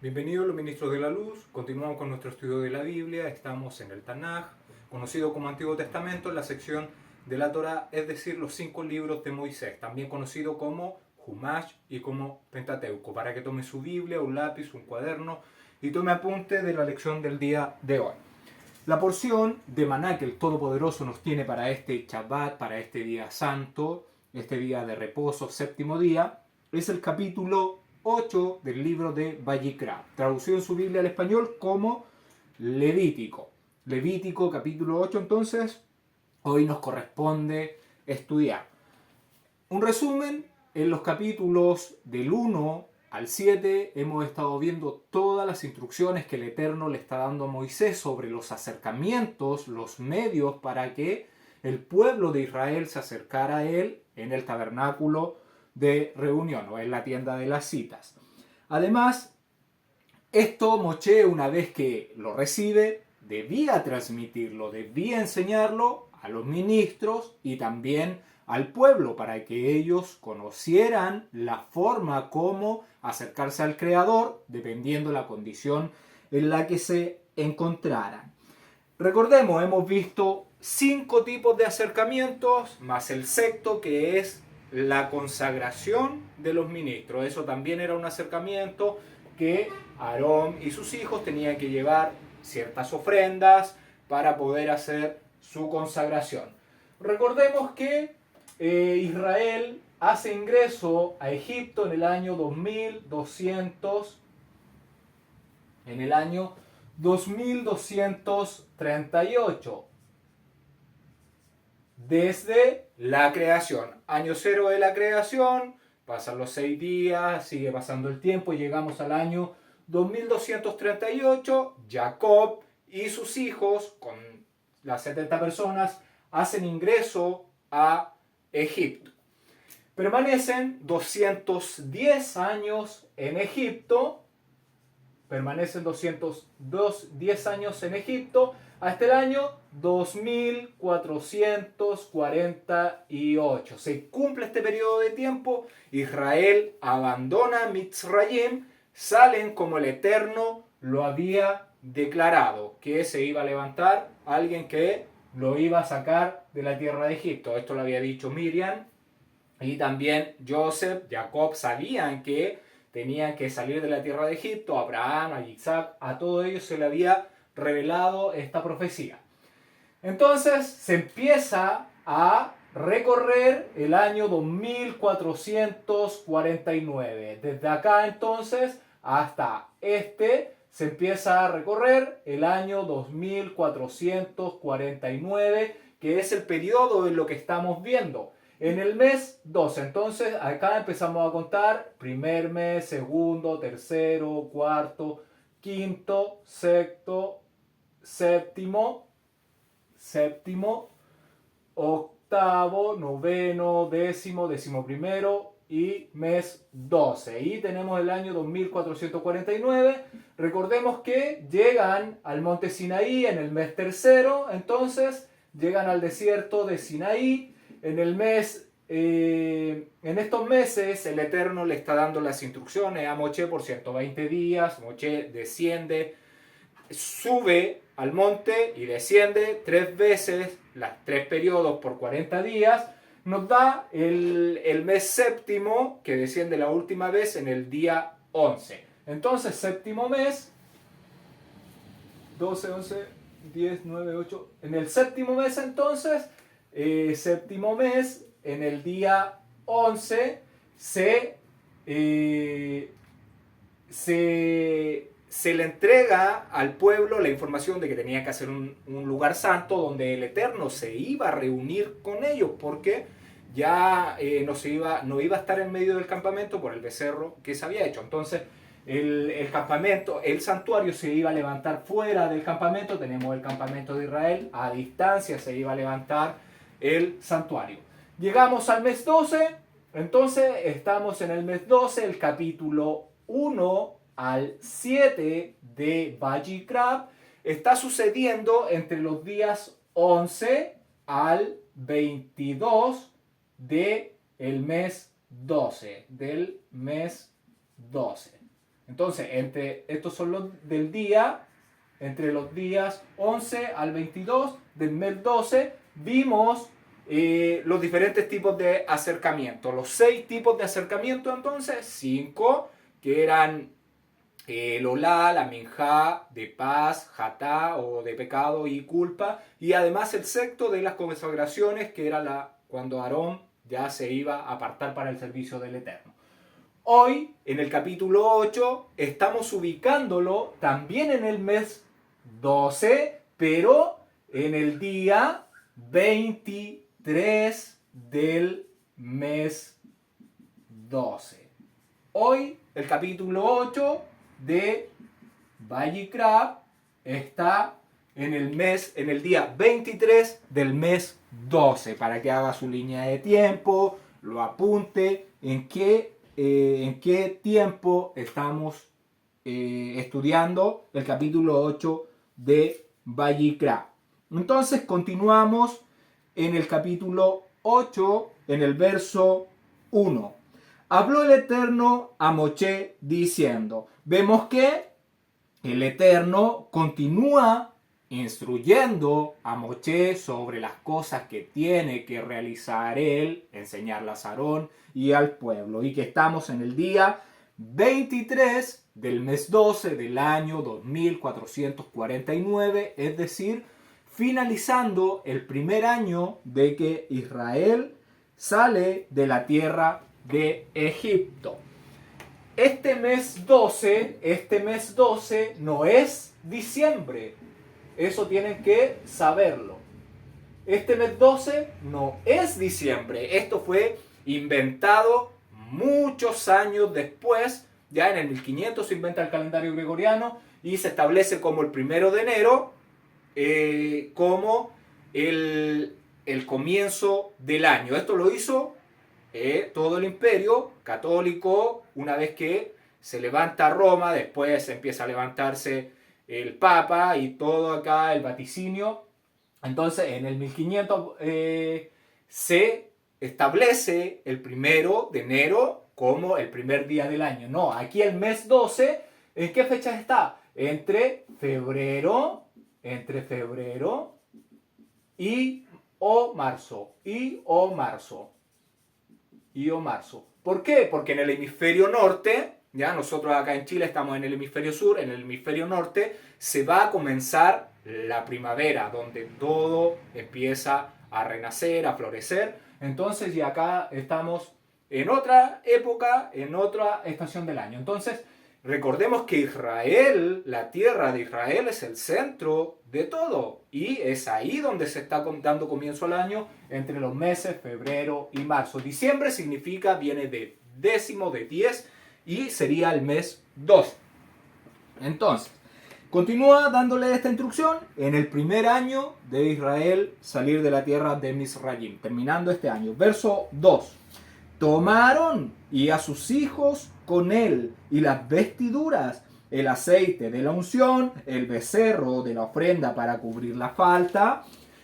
Bienvenidos los ministros de la luz. Continuamos con nuestro estudio de la Biblia. Estamos en el Tanaj, conocido como Antiguo Testamento, en la sección de la Torá, es decir, los 5 libros de Moisés, también conocido como Humash y como Pentateuco, para que tome su Biblia, un lápiz, un cuaderno y tome apunte de la lección del día de hoy. La porción de maná que el Todopoderoso nos tiene para este Shabbat, para este día santo, este día de reposo, séptimo día, es el capítulo 8 del libro de Vayikra, traducido en su Biblia al español como Levítico. Levítico capítulo 8, entonces, hoy nos corresponde estudiar. Un resumen, en los capítulos del 1 al 7 hemos estado viendo todas las instrucciones que el Eterno le está dando a Moisés sobre los acercamientos, los medios para que el pueblo de Israel se acercara a él en el tabernáculo de reunión o en la tienda de las citas. Además, esto Moshe, una vez que lo recibe, debía transmitirlo, debía enseñarlo a los ministros y también al pueblo para que ellos conocieran la forma como acercarse al Creador dependiendo de la condición en la que se encontraran. Recordemos, hemos visto 5 tipos de acercamientos, más el sexto que es la consagración de los ministros. Eso también era un acercamiento que Aarón y sus hijos tenían que llevar ciertas ofrendas para poder hacer su consagración. Recordemos que Israel hace ingreso a Egipto en el año 2238 desde la creación. Año 0 de la creación, pasan los 6 días, sigue pasando el tiempo y llegamos al año 2238. Jacob y sus hijos, con las 70 personas, hacen ingreso a Egipto. Permanecen 210 años en Egipto. Hasta el año 2448. Se cumple este periodo de tiempo, Israel abandona Mitzrayim, salen como el Eterno lo había declarado, que se iba a levantar alguien que lo iba a sacar de la tierra de Egipto. Esto lo había dicho Miriam y también Joseph, Jacob sabían que tenían que salir de la tierra de Egipto. Abraham, a Isaac, a todos ellos se le había revelado esta profecía. Entonces se empieza a recorrer el año 2449. Desde acá entonces hasta se empieza a recorrer el año 2449, que es el periodo en lo que estamos viendo. En el mes 12, entonces acá empezamos a contar primer mes, segundo, tercero, cuarto, quinto, sexto, séptimo, octavo, noveno, décimo, décimo primero y mes 12. Y tenemos el año 2449. Recordemos que llegan al monte Sinaí en el mes tercero, entonces llegan al desierto de Sinaí. En estos meses el Eterno le está dando las instrucciones a Moshe por 120 días. Moshe desciende, sube al monte y desciende 3 veces, las 3 periodos por 40 días. Nos da el mes séptimo, que desciende la última vez en el día 11. Entonces, séptimo mes, 12, 11, 10, 9, 8. En el séptimo mes entonces, en el día 11 se le entrega al pueblo la información de que tenía que hacer un lugar santo donde el Eterno se iba a reunir con ellos, porque ya no iba a estar en medio del campamento por el becerro que se había hecho. Entonces el campamento, el santuario se iba a levantar fuera del campamento. Tenemos el campamento de Israel, a distancia se iba a levantar el santuario. Llegamos al mes 12, entonces estamos en el mes 12, el capítulo 1 al 7 de Vayikra está sucediendo entre los días 11 al 22 del mes 12. Entonces, estos son los del día, entre los días 11 al 22 del mes 12, vimos los diferentes tipos de acercamiento. Los 6 tipos de acercamiento, entonces, 5, que eran el olá, la minjá, de paz, jatá o de pecado y culpa, y además el sexto de las consagraciones, que era cuando Aarón ya se iba a apartar para el servicio del Eterno. Hoy, en el capítulo 8, estamos ubicándolo también en el mes 12, pero en el día 23 del mes 12. Hoy, el capítulo 8 de Vayikra está en el día 23 del mes 12, para que haga su línea de tiempo, lo apunte en qué tiempo estamos estudiando el capítulo 8 de Vayikra. Entonces continuamos en el capítulo 8, en el verso 1. Habló el Eterno a Moshe diciendo. Vemos que el Eterno continúa instruyendo a Moshe sobre las cosas que tiene que realizar él, enseñarlas a Aarón y al pueblo. Y que estamos en el día 23 del mes 12 del año 2449, es decir, finalizando el primer año de que Israel sale de la tierra de Egipto. Este mes 12 no es diciembre. Eso tienen que saberlo. Este mes 12 no es diciembre. Esto fue inventado muchos años después. Ya en el 1500 se inventa el calendario gregoriano y se establece como el 1 de enero como el comienzo del año. Esto lo hizo todo el imperio católico. Una vez que se levanta Roma, después empieza a levantarse el Papa y todo acá, el vaticinio. Entonces en el 1500 se establece el 1 de enero como el primer día del año. No, aquí el mes 12, ¿en qué fecha está? Entre febrero y marzo. ¿Por qué? Porque en el hemisferio norte, ya nosotros acá en Chile estamos en el hemisferio sur, en el hemisferio norte se va a comenzar la primavera, donde todo empieza a renacer, a florecer. Entonces, y acá estamos en otra época, en otra estación del año. Entonces, recordemos que Israel, la tierra de Israel, es el centro de todo. Y es ahí donde se está dando comienzo al año, entre los meses febrero y marzo. Diciembre viene de décimo, de 10, y sería el mes 2. Entonces, continúa dándole esta instrucción en el primer año de Israel salir de la tierra de Misraim, terminando este año. Verso 2. Tomaron y a sus hijos con él, y las vestiduras, el aceite de la unción, el becerro de la ofrenda para cubrir la falta,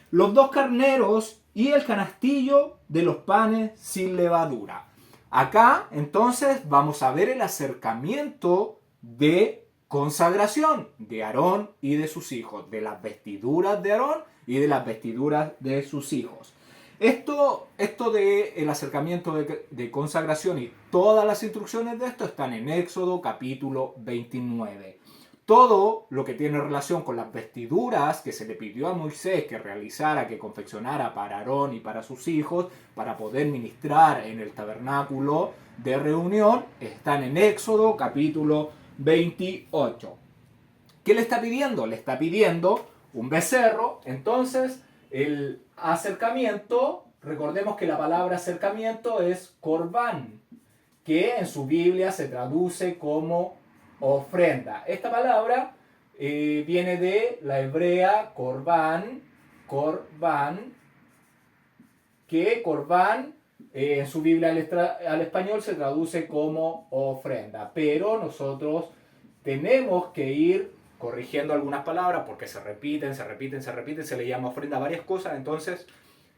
los 2 carneros y el canastillo de los panes sin levadura. Acá entonces vamos a ver el acercamiento de consagración de Aarón y de sus hijos, de las vestiduras de Aarón y de las vestiduras de sus hijos. Esto del acercamiento de consagración y todas las instrucciones de esto están en Éxodo capítulo 29. Todo lo que tiene relación con las vestiduras que se le pidió a Moisés que realizara, que confeccionara para Aarón y para sus hijos, para poder ministrar en el tabernáculo de reunión, están en Éxodo capítulo 28. ¿Qué le está pidiendo? Le está pidiendo un becerro. Entonces, el acercamiento, recordemos que la palabra acercamiento es corbán, que en su Biblia se traduce como ofrenda. Esta palabra viene de la hebrea corbán, que corbán en su Biblia al español se traduce como ofrenda, pero nosotros tenemos que ir corrigiendo algunas palabras porque se repiten, se le llama ofrenda a varias cosas. Entonces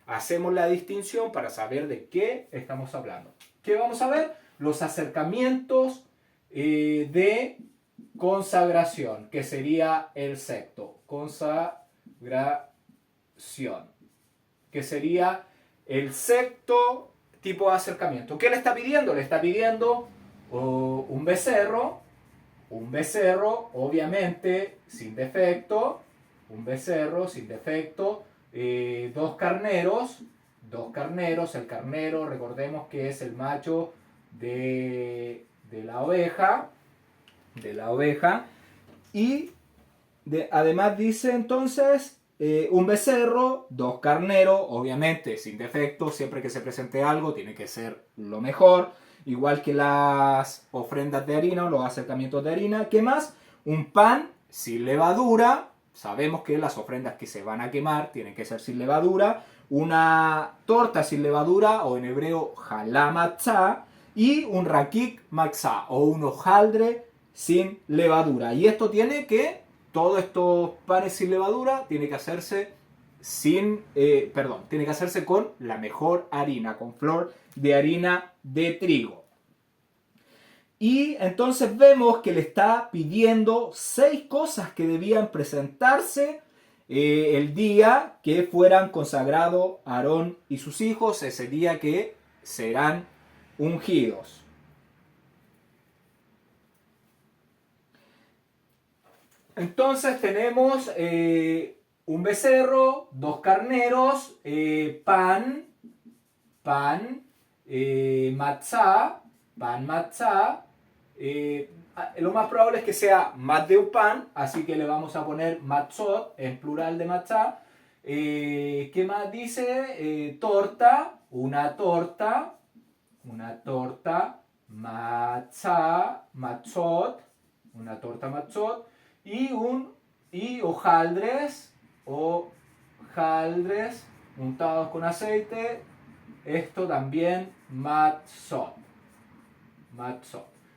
hacemos la distinción para saber de qué estamos hablando. ¿Qué vamos a ver? Los acercamientos de consagración, que sería el sexto. Consagración, que sería el sexto tipo de acercamiento. ¿Qué le está pidiendo? Le está pidiendo un becerro, obviamente sin defecto, un becerro sin defecto, dos carneros, el carnero, recordemos que es el macho de la oveja, y además dice entonces un becerro, dos carneros, obviamente sin defecto, siempre que se presente algo tiene que ser lo mejor, igual que las ofrendas de harina o los acercamientos de harina. ¿Qué más? Un pan sin levadura, sabemos que las ofrendas que se van a quemar tienen que ser sin levadura, una torta sin levadura, o en hebreo jalá matzá, y un rakik matzá, o un hojaldre sin levadura. Y esto tiene que, todos estos panes sin levadura, tiene que hacerse tiene que hacerse con la mejor harina, con flor de harina de trigo. Y entonces vemos que le está pidiendo 6 cosas que debían presentarse el día que fueran consagrados Aarón y sus hijos, ese día que serán ungidos. Entonces tenemos un becerro, 2 carneros, pan matzá, lo más probable es que sea más de un pan, así que le vamos a poner matzot, en plural de matzá. ¿Qué más dice? Torta, una torta, matzot, una torta matzot, y hojaldres untados con aceite, esto también matzot.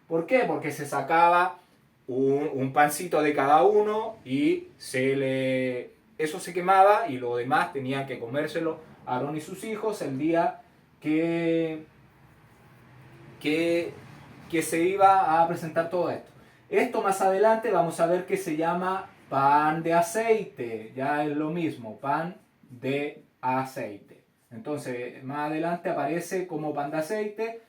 ¿Por qué? Porque se sacaba un pancito de cada uno y eso se quemaba, y lo demás tenían que comérselo Aarón y sus hijos el día que se iba a presentar todo esto. Esto más adelante vamos a ver que se llama pan de aceite, ya es lo mismo, pan de aceite. Entonces más adelante aparece como pan de aceite,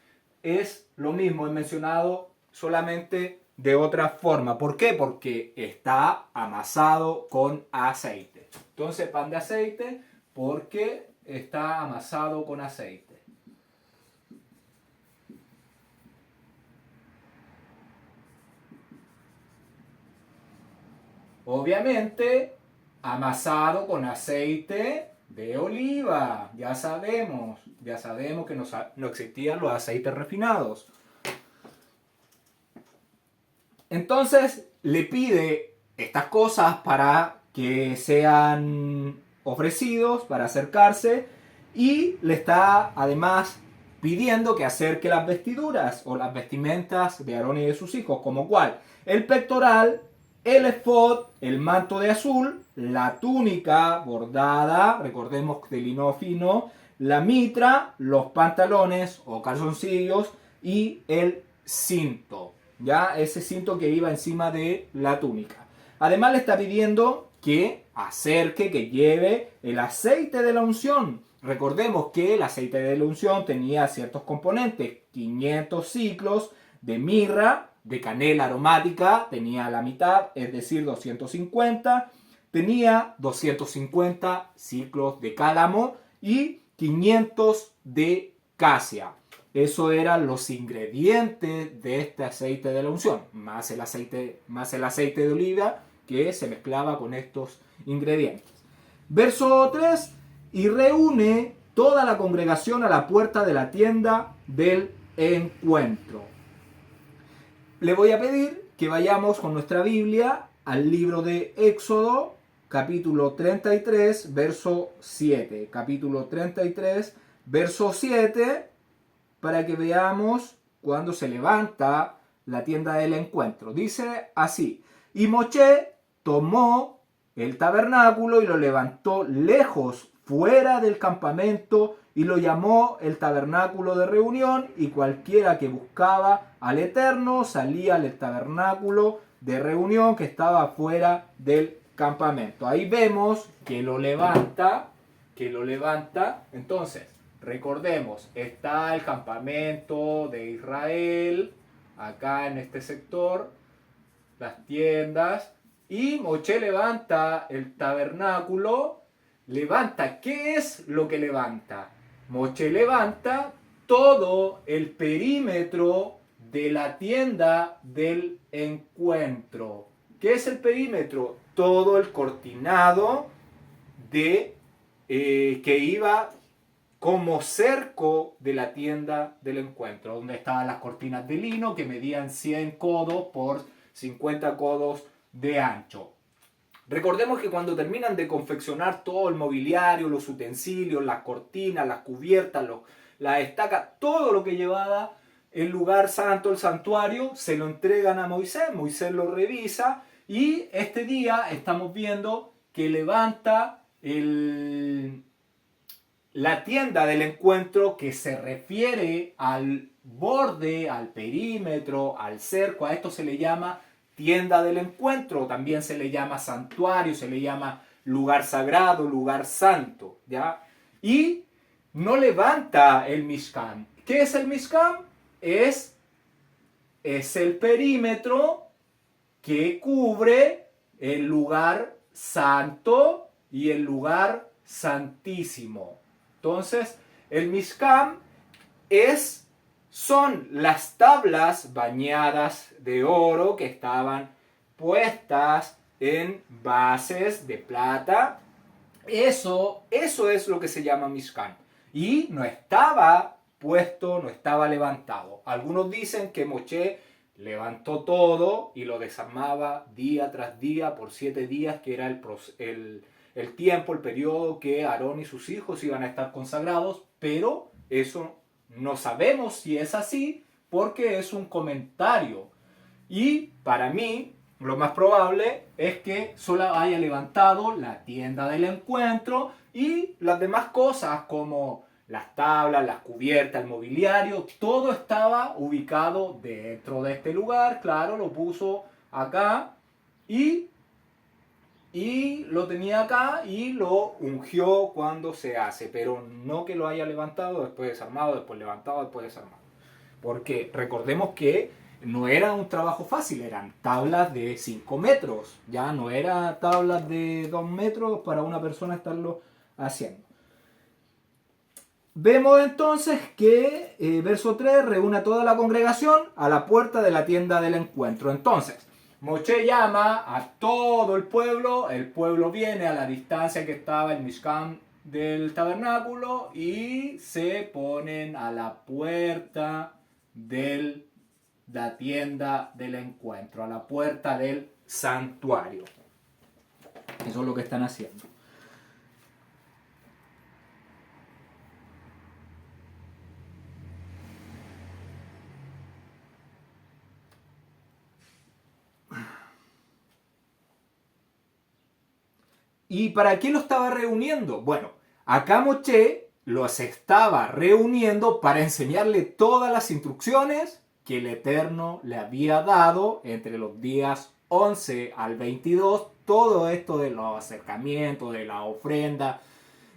es lo mismo, es mencionado solamente de otra forma. ¿Por qué? Porque está amasado con aceite. Entonces pan de aceite porque está amasado con aceite. Obviamente amasado con aceite de oliva. Ya sabemos que no existían los aceites refinados. Entonces le pide estas cosas para que sean ofrecidos, para acercarse, y le está además pidiendo que acerque las vestiduras o las vestimentas de Aarón y de sus hijos, como cuál: el pectoral, el efod, el manto de azul, la túnica bordada, recordemos de lino fino, la mitra, los pantalones o calzoncillos y el cinto, ya ese cinto que iba encima de la túnica. Además le está pidiendo que acerque, que lleve el aceite de la unción. Recordemos que el aceite de la unción tenía ciertos componentes: 500 ciclos de mirra, de canela aromática, tenía la mitad, es decir, 250, tenía 250 ciclos de cálamo y 500 de casia. Eso eran los ingredientes de este aceite de la unción, más el aceite de oliva que se mezclaba con estos ingredientes. Verso 3: y reúne toda la congregación a la puerta de la tienda del encuentro. Le voy a pedir que vayamos con nuestra Biblia al libro de Éxodo, capítulo 33, verso 7. Capítulo 33, verso 7, para que veamos cuando se levanta la tienda del encuentro. Dice así: y Moshe tomó el tabernáculo y lo levantó lejos, fuera del campamento, y lo llamó el tabernáculo de reunión, y cualquiera que buscaba al Eterno salía del tabernáculo de reunión que estaba fuera del campamento. Ahí vemos que lo levanta. Entonces, recordemos, está el campamento de Israel, acá en este sector, las tiendas, y Moshe levanta el tabernáculo. ¿Qué es lo que levanta? Moshe levanta todo el perímetro de la tienda del encuentro. ¿Qué es el perímetro? Todo el cortinado que iba como cerco de la tienda del encuentro, donde estaban las cortinas de lino que medían 100 codos por 50 codos de ancho. Recordemos que cuando terminan de confeccionar todo el mobiliario, los utensilios, las cortinas, las cubiertas, las estacas, todo lo que llevaba el lugar santo, el santuario, se lo entregan a Moisés. Moisés lo revisa y este día estamos viendo que levanta la tienda del encuentro, que se refiere al borde, al perímetro, al cerco. A esto se le llama tienda del encuentro, también se le llama santuario, se le llama lugar sagrado, lugar santo, ¿ya? Y no levanta el Mishkan. ¿Qué es el Mishkan? Es el perímetro que cubre el lugar santo y el lugar santísimo. Entonces, el Mishkan son las tablas bañadas de oro que estaban puestas en bases de plata. Eso es lo que se llama Mishkan. Y no estaba puesto, no estaba levantado. Algunos dicen que Moshe levantó todo y lo desarmaba día tras día por 7 días, que era el tiempo, el periodo que Aarón y sus hijos iban a estar consagrados, pero eso no sabemos si es así porque es un comentario. Y para mí, lo más probable es que solo haya levantado la tienda del encuentro y las demás cosas como las tablas, las cubiertas, el mobiliario, todo estaba ubicado dentro de este lugar. Claro, lo puso acá y lo tenía acá y lo ungió cuando se hace, pero no que lo haya levantado, después desarmado, después levantado, después desarmado. Porque recordemos que no era un trabajo fácil, eran tablas de 5 metros, ya no eran tablas de 2 metros para una persona estarlo haciendo. Vemos entonces que verso 3 reúne a toda la congregación a la puerta de la tienda del encuentro. Entonces, Moshe llama a todo el pueblo viene a la distancia que estaba el Mishkan del tabernáculo y se ponen a la puerta de la tienda del encuentro, a la puerta del santuario. Eso es lo que están haciendo. ¿Y para qué lo estaba reuniendo? Bueno, acá Moshe los estaba reuniendo para enseñarle todas las instrucciones que el Eterno le había dado entre los días 11 al 22. Todo esto de los acercamientos, de la ofrenda,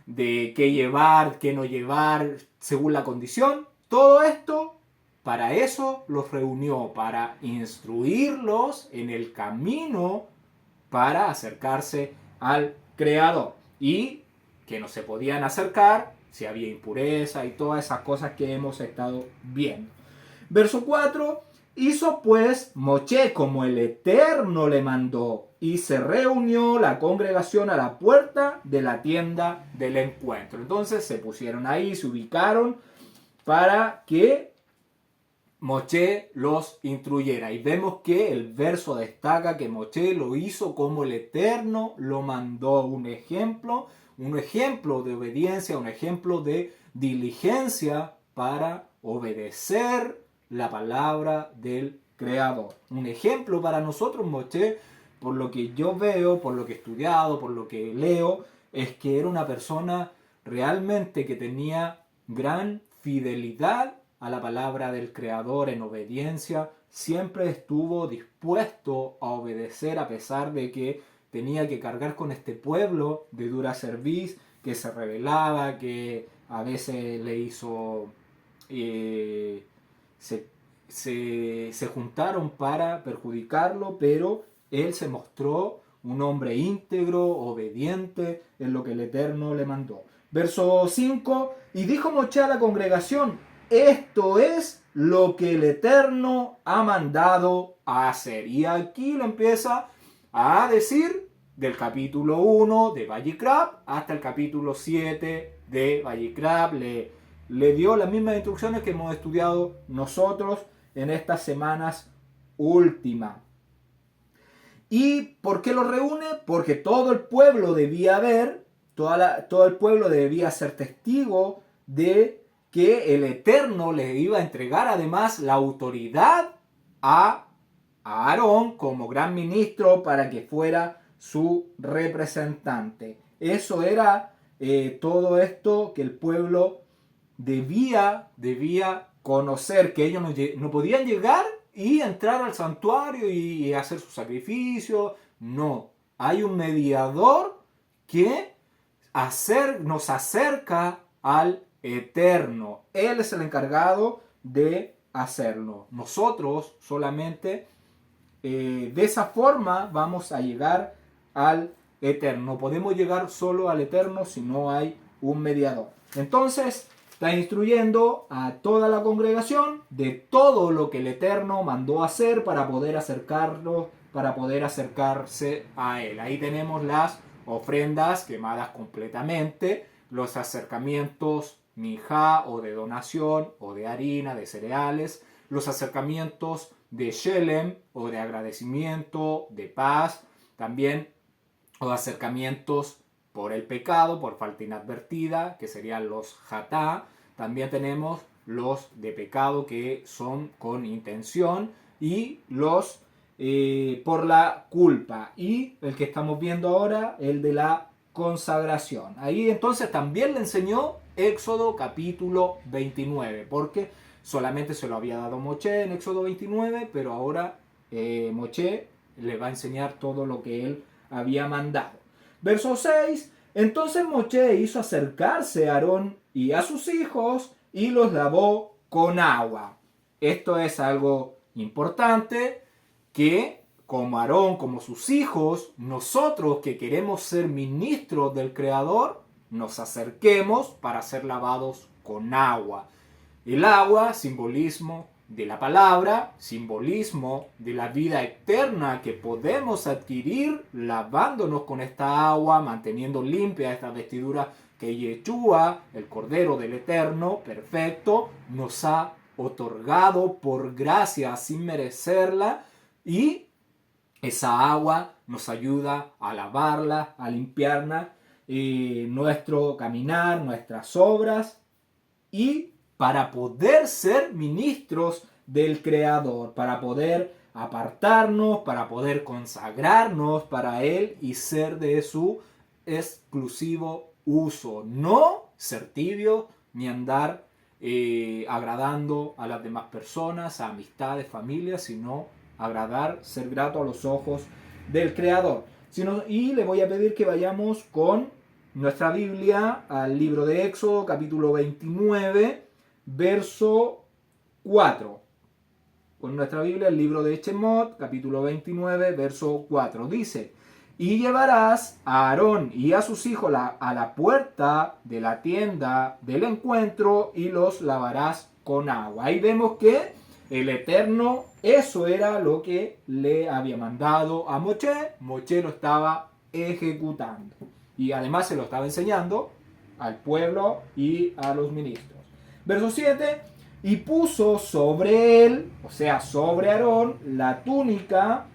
de qué llevar, qué no llevar, según la condición. Todo esto, para eso los reunió, para instruirlos en el camino para acercarse al Creador, y que no se podían acercar si había impureza y todas esas cosas que hemos estado viendo. Verso 4: hizo pues Moshe como el Eterno le mandó, y se reunió la congregación a la puerta de la tienda del encuentro. Entonces se pusieron ahí, se ubicaron para que Moshe los instruyera. Y vemos que el verso destaca que Moshe lo hizo como el Eterno lo mandó. Un ejemplo de obediencia, un ejemplo de diligencia para obedecer la palabra del Creador. Un ejemplo para nosotros, Moshe, por lo que yo veo, por lo que he estudiado, por lo que leo, es que era una persona realmente que tenía gran fidelidad a la palabra del Creador, en obediencia siempre estuvo dispuesto a obedecer a pesar de que tenía que cargar con este pueblo de dura cerviz, que se rebelaba, que a veces le hizo... se juntaron para perjudicarlo, pero él se mostró un hombre íntegro, obediente en lo que el Eterno le mandó. Verso 5, y dijo Moche a la congregación, esto es lo que el Eterno ha mandado a hacer. Y aquí lo empieza a decir del capítulo 1 de Vayikra hasta el capítulo 7 de Vayikra. Le dio las mismas instrucciones que hemos estudiado nosotros en estas semanas últimas. ¿Y por qué lo reúne? Porque todo el pueblo debía ver, todo el pueblo debía ser testigo de que el Eterno le iba a entregar además la autoridad a Aarón como gran ministro para que fuera su representante. Eso era todo esto que el pueblo debía conocer, que ellos no podían llegar y entrar al santuario y hacer su sacrificio. No, hay un mediador que nos acerca al Eterno. Él es el encargado de hacerlo. Nosotros solamente de esa forma vamos a llegar al Eterno. No podemos llegar solo al Eterno si no hay un mediador. Entonces está instruyendo a toda la congregación de todo lo que el Eterno mandó hacer para poder acercarse a Él. Ahí tenemos las ofrendas quemadas completamente, los acercamientos mijá o de donación o de harina, de cereales, los acercamientos de shelem o de agradecimiento, de paz, también los acercamientos por el pecado, por falta inadvertida, que serían los hatá. También tenemos los de pecado que son con intención y los por la culpa. Y el que estamos viendo ahora, el de la consagración. Ahí entonces también le enseñó Éxodo capítulo 29, porque solamente se lo había dado Moche en Éxodo 29, pero ahora Moche le va a enseñar todo lo que él había mandado. Verso 6, entonces Moche hizo acercarse a Aarón y a sus hijos y los lavó con agua. Esto es algo importante, que como Aarón, como sus hijos, nosotros que queremos ser ministros del Creador, nos acerquemos para ser lavados con agua. El agua, simbolismo de la palabra, simbolismo de la vida eterna que podemos adquirir lavándonos con esta agua, manteniendo limpia esta vestidura que Yeshua, el Cordero del Eterno, perfecto, nos ha otorgado por gracia sin merecerla, y esa agua nos ayuda a lavarla, a limpiarla, nuestro caminar, nuestras obras, y para poder ser ministros del Creador, para poder apartarnos, para poder consagrarnos para Él y ser de su exclusivo uso. No ser tibio ni andar agradando a las demás personas, a amistades, familias, sino agradar, ser grato a los ojos del Creador. Y le voy a pedir que vayamos con nuestra Biblia al libro de Éxodo, capítulo 29, verso 4. Con nuestra Biblia, el libro de Shemot, capítulo 29, verso 4. Dice: y llevarás a Aarón y a sus hijos a la puerta de la tienda del encuentro y los lavarás con agua. Ahí vemos que el Eterno, eso era lo que le había mandado a Moche. Moche lo estaba ejecutando. Y además se lo estaba enseñando al pueblo y a los ministros. Verso 7. Y puso sobre él, o sea, sobre Aarón, la túnica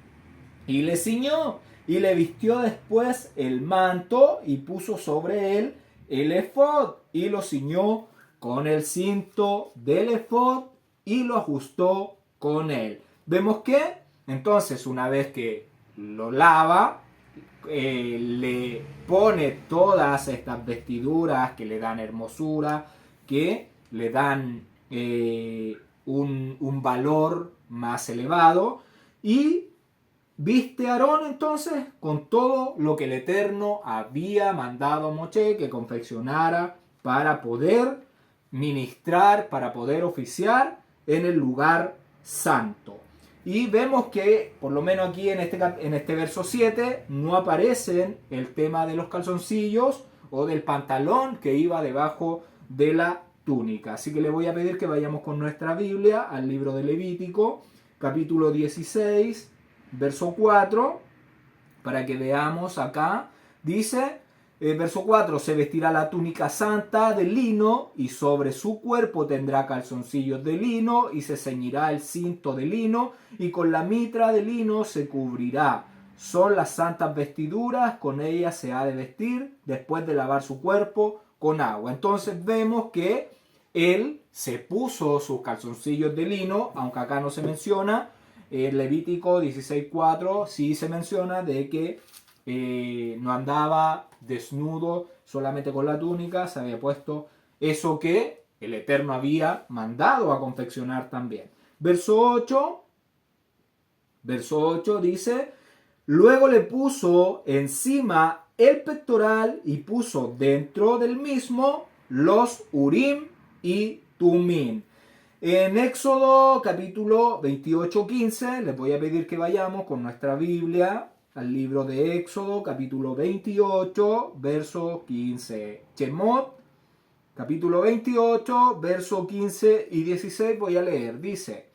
y le ciñó. Y le vistió después el manto y puso sobre él el efod y lo ciñó con el cinto del efod y lo ajustó con él. Vemos que entonces una vez que lo lava, le pone todas estas vestiduras que le dan hermosura, que le dan un valor más elevado. Y viste a Aarón entonces con todo lo que el Eterno había mandado a Moshe que confeccionara para poder ministrar, para poder oficiar en el lugar santo. Y vemos que, por lo menos aquí en este verso 7, no aparecen el tema de los calzoncillos o del pantalón que iba debajo de la túnica. Así que le voy a pedir que vayamos con nuestra Biblia al libro de Levítico, capítulo 16, verso 4, para que veamos acá. Dice, verso 4, se vestirá la túnica santa de lino y sobre su cuerpo tendrá calzoncillos de lino y se ceñirá el cinto de lino y con la mitra de lino se cubrirá. Son las santas vestiduras, con ellas se ha de vestir después de lavar su cuerpo con agua. Entonces vemos que él se puso sus calzoncillos de lino, aunque acá no se menciona. En Levítico 16:4 sí se menciona de que no andaba desnudo solamente con la túnica, se había puesto eso que el Eterno había mandado a confeccionar también. Verso 8 dice, luego le puso encima el pectoral y puso dentro del mismo los Urim y Tumim. En Éxodo capítulo 28:15 les voy a pedir que vayamos con nuestra Biblia al libro de Éxodo capítulo 28 verso 15. Shemot capítulo 28 verso 15 y 16 voy a leer. Dice,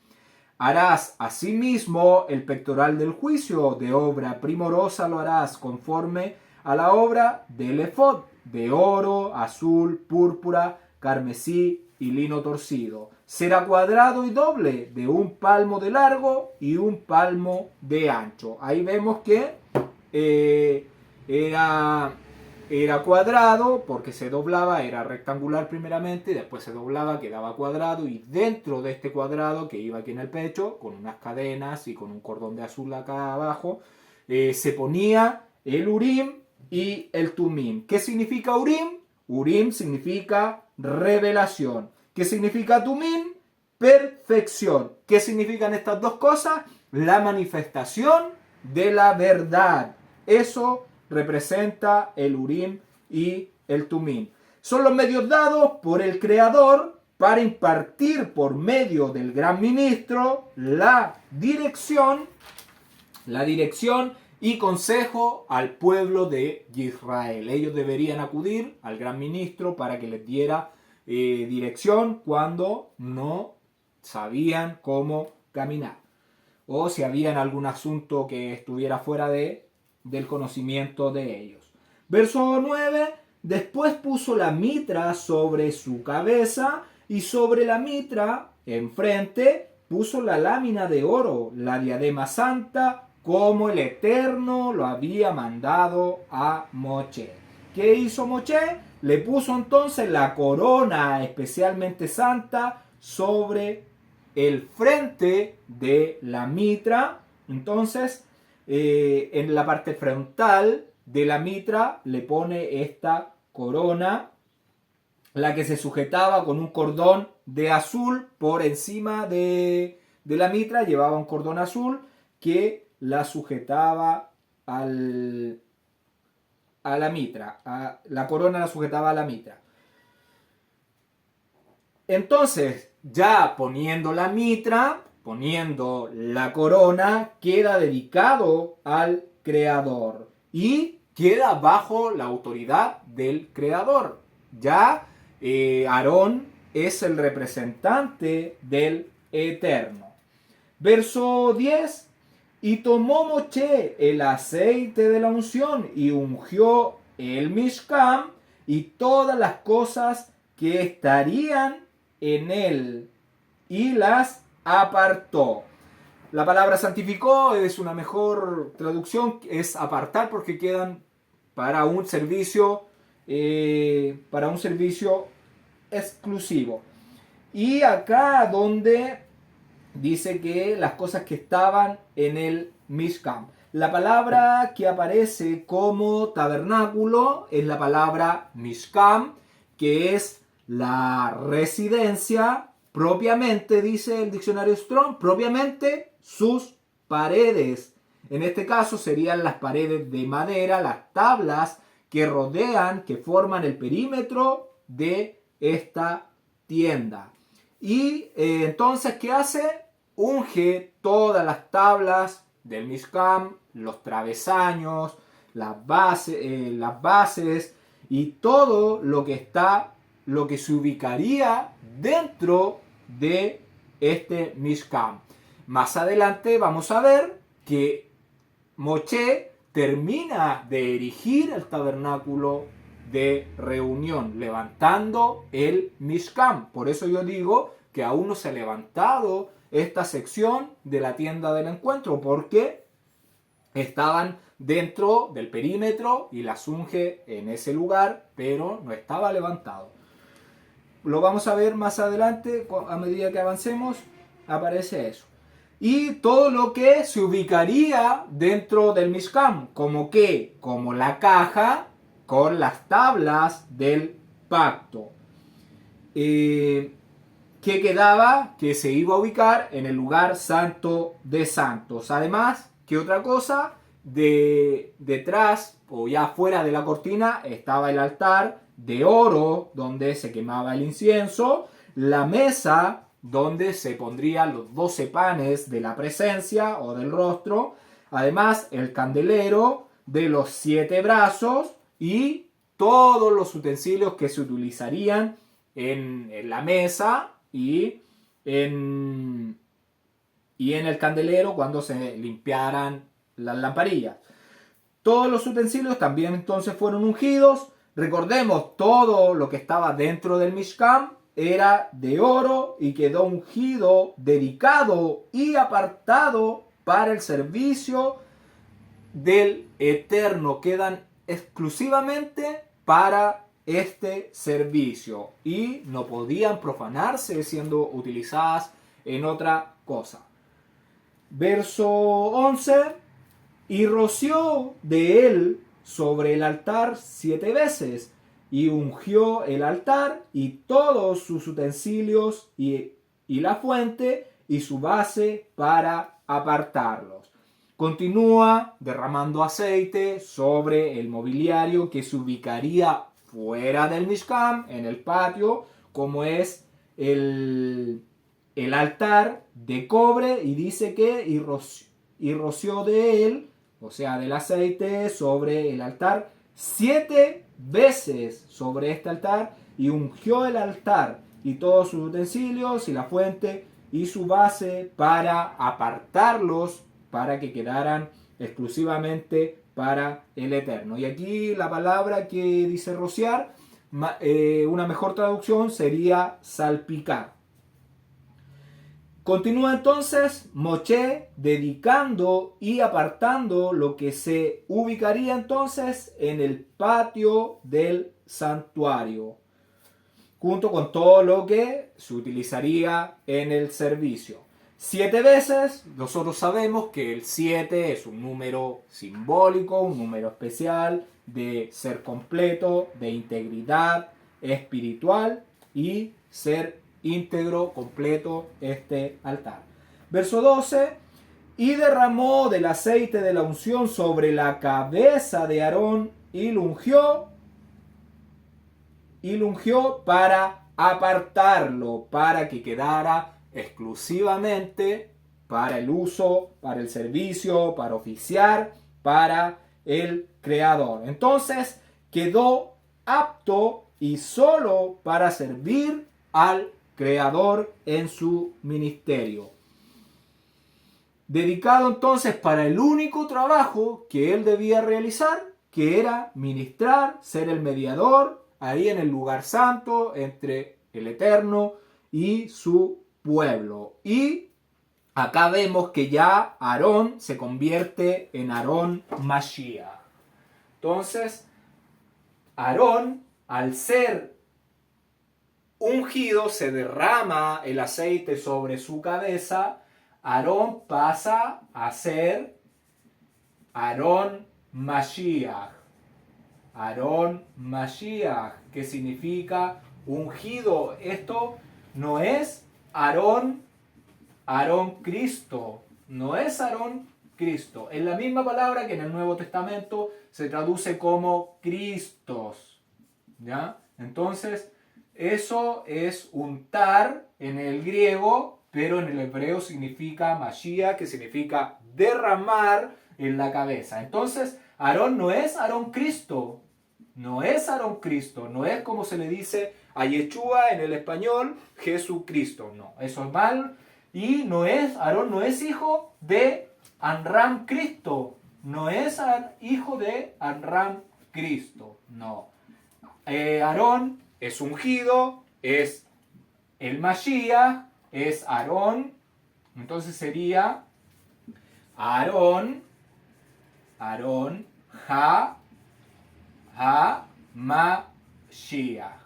harás asimismo el pectoral del juicio, de obra primorosa lo harás conforme a la obra del efod, de oro, azul, púrpura, carmesí y lino torcido. Será cuadrado y doble, de 1 palmo de largo y 1 palmo de ancho. Ahí vemos que era cuadrado porque se doblaba, era rectangular primeramente, después se doblaba, quedaba cuadrado, y dentro de este cuadrado que iba aquí en el pecho, con unas cadenas y con un cordón de azul acá abajo, se ponía el Urim y el Tumim. ¿Qué significa Urim? Urim significa revelación. ¿Qué significa Tumim? Perfección. ¿Qué significan estas dos cosas? La manifestación de la verdad. Eso representa el Urim y el Tumim. Son los medios dados por el Creador para impartir por medio del gran ministro la dirección y consejo al pueblo de Israel. Ellos deberían acudir al gran ministro para que les diera dirección cuando no sabían cómo caminar o si habían algún asunto que estuviera fuera del conocimiento de ellos. Verso 9, después puso la mitra sobre su cabeza y sobre la mitra enfrente puso la lámina de oro, la diadema santa, como el Eterno lo había mandado a Moshe. ¿Qué hizo Moshe? Le puso entonces la corona especialmente santa sobre el frente de la mitra. Entonces, en la parte frontal de la mitra le pone esta corona, la que se sujetaba con un cordón de azul por encima de la mitra. Llevaba un cordón azul que la sujetaba a la mitra. La corona la sujetaba a la mitra. Entonces, ya poniendo la mitra, poniendo la corona, queda dedicado al Creador y queda bajo la autoridad del Creador. Ya Aarón es el representante del Eterno. Verso 10. Y tomó Moshe el aceite de la unción y ungió el Mishkan y todas las cosas que estarían en él y las apartó. La palabra santificó es una mejor traducción, es apartar, porque quedan para un servicio exclusivo. Y acá donde dice que las cosas que estaban en el Mishkan. La palabra que aparece como tabernáculo es la palabra Mishkan, que es la residencia propiamente, dice el diccionario Strong, propiamente sus paredes. En este caso serían las paredes de madera, las tablas que rodean, que forman el perímetro de esta tienda. Y entonces, ¿qué hace? Unge todas las tablas del Mishkan, los travesaños, las bases y todo lo que se ubicaría dentro de este Mishkan. Más adelante vamos a ver que Moshe termina de erigir el tabernáculo de reunión, levantando el Mishkan. Por eso yo digo que aún no se ha levantado esta sección de la tienda del encuentro, porque estaban dentro del perímetro y las unge en ese lugar, pero no estaba levantado. Lo vamos a ver más adelante, a medida que avancemos, aparece eso. Y todo lo que se ubicaría dentro del Mishkan, como que, como la caja con las tablas del pacto. Que quedaba, que se iba a ubicar en el lugar santo de santos. Además, ¿qué otra cosa? Detrás o ya fuera de la cortina estaba el altar de oro donde se quemaba el incienso, la mesa donde se pondrían los 12 panes de la presencia o del rostro, además el candelero de los 7 brazos y todos los utensilios que se utilizarían en la mesa y en el candelero cuando se limpiaran las lamparillas. Todos los utensilios también entonces fueron ungidos. Recordemos, todo lo que estaba dentro del Mishkan era de oro y quedó ungido, dedicado y apartado para el servicio del Eterno. Quedan exclusivamente para este servicio y no podían profanarse siendo utilizadas en otra cosa. Verso 11. Y roció de él sobre el altar 7 veces, y ungió el altar y todos sus utensilios y la fuente y su base para apartarlos. Continúa derramando aceite sobre el mobiliario que se ubicaría fuera del Mishkan, en el patio, como es el altar de cobre, y dice que y roció de él, o sea, del aceite, sobre el altar 7 veces sobre este altar, y ungió el altar y todos sus utensilios y la fuente y su base para apartarlos, para que quedaran exclusivamente para el Eterno. Y aquí la palabra que dice rociar, una mejor traducción sería salpicar. Continúa entonces Moshe dedicando y apartando lo que se ubicaría entonces en el patio del santuario, junto con todo lo que se utilizaría en el servicio. 7 veces, nosotros sabemos que el 7 es un número simbólico, un número especial de ser completo, de integridad espiritual y ser íntegro, completo este altar. Verso 12. Y derramó del aceite de la unción sobre la cabeza de Aarón y lo ungió para apartarlo, para que quedara exclusivamente para el uso, para el servicio, para oficiar, para el Creador. Entonces quedó apto y solo para servir al Creador en su ministerio. Dedicado entonces para el único trabajo que él debía realizar, que era ministrar, ser el mediador ahí en el lugar santo entre el Eterno y su pueblo. Y acá vemos que ya Aarón se convierte en Aarón Mashiach. Entonces, Aarón, al ser ungido, se derrama el aceite sobre su cabeza. Aarón pasa a ser Aarón Mashiach. Aarón Mashiach, que significa ungido. Esto no es Aarón, Aarón Cristo. No es Aarón Cristo. Es la misma palabra que en el Nuevo Testamento se traduce como Cristos. ¿Ya? Entonces, eso es untar en el griego, pero en el hebreo significa Mashiach, que significa derramar en la cabeza. Entonces, Aarón no es Aarón Cristo. No es Aarón Cristo. No es como se le dice a Yeshua en el español, Jesucristo. No, eso es mal. Y no es, Aarón no es hijo de Amram Cristo. No es hijo de Amram Cristo. No. Aarón es ungido, es el Mashiach, es Aarón. Entonces sería Aarón, Mashiach.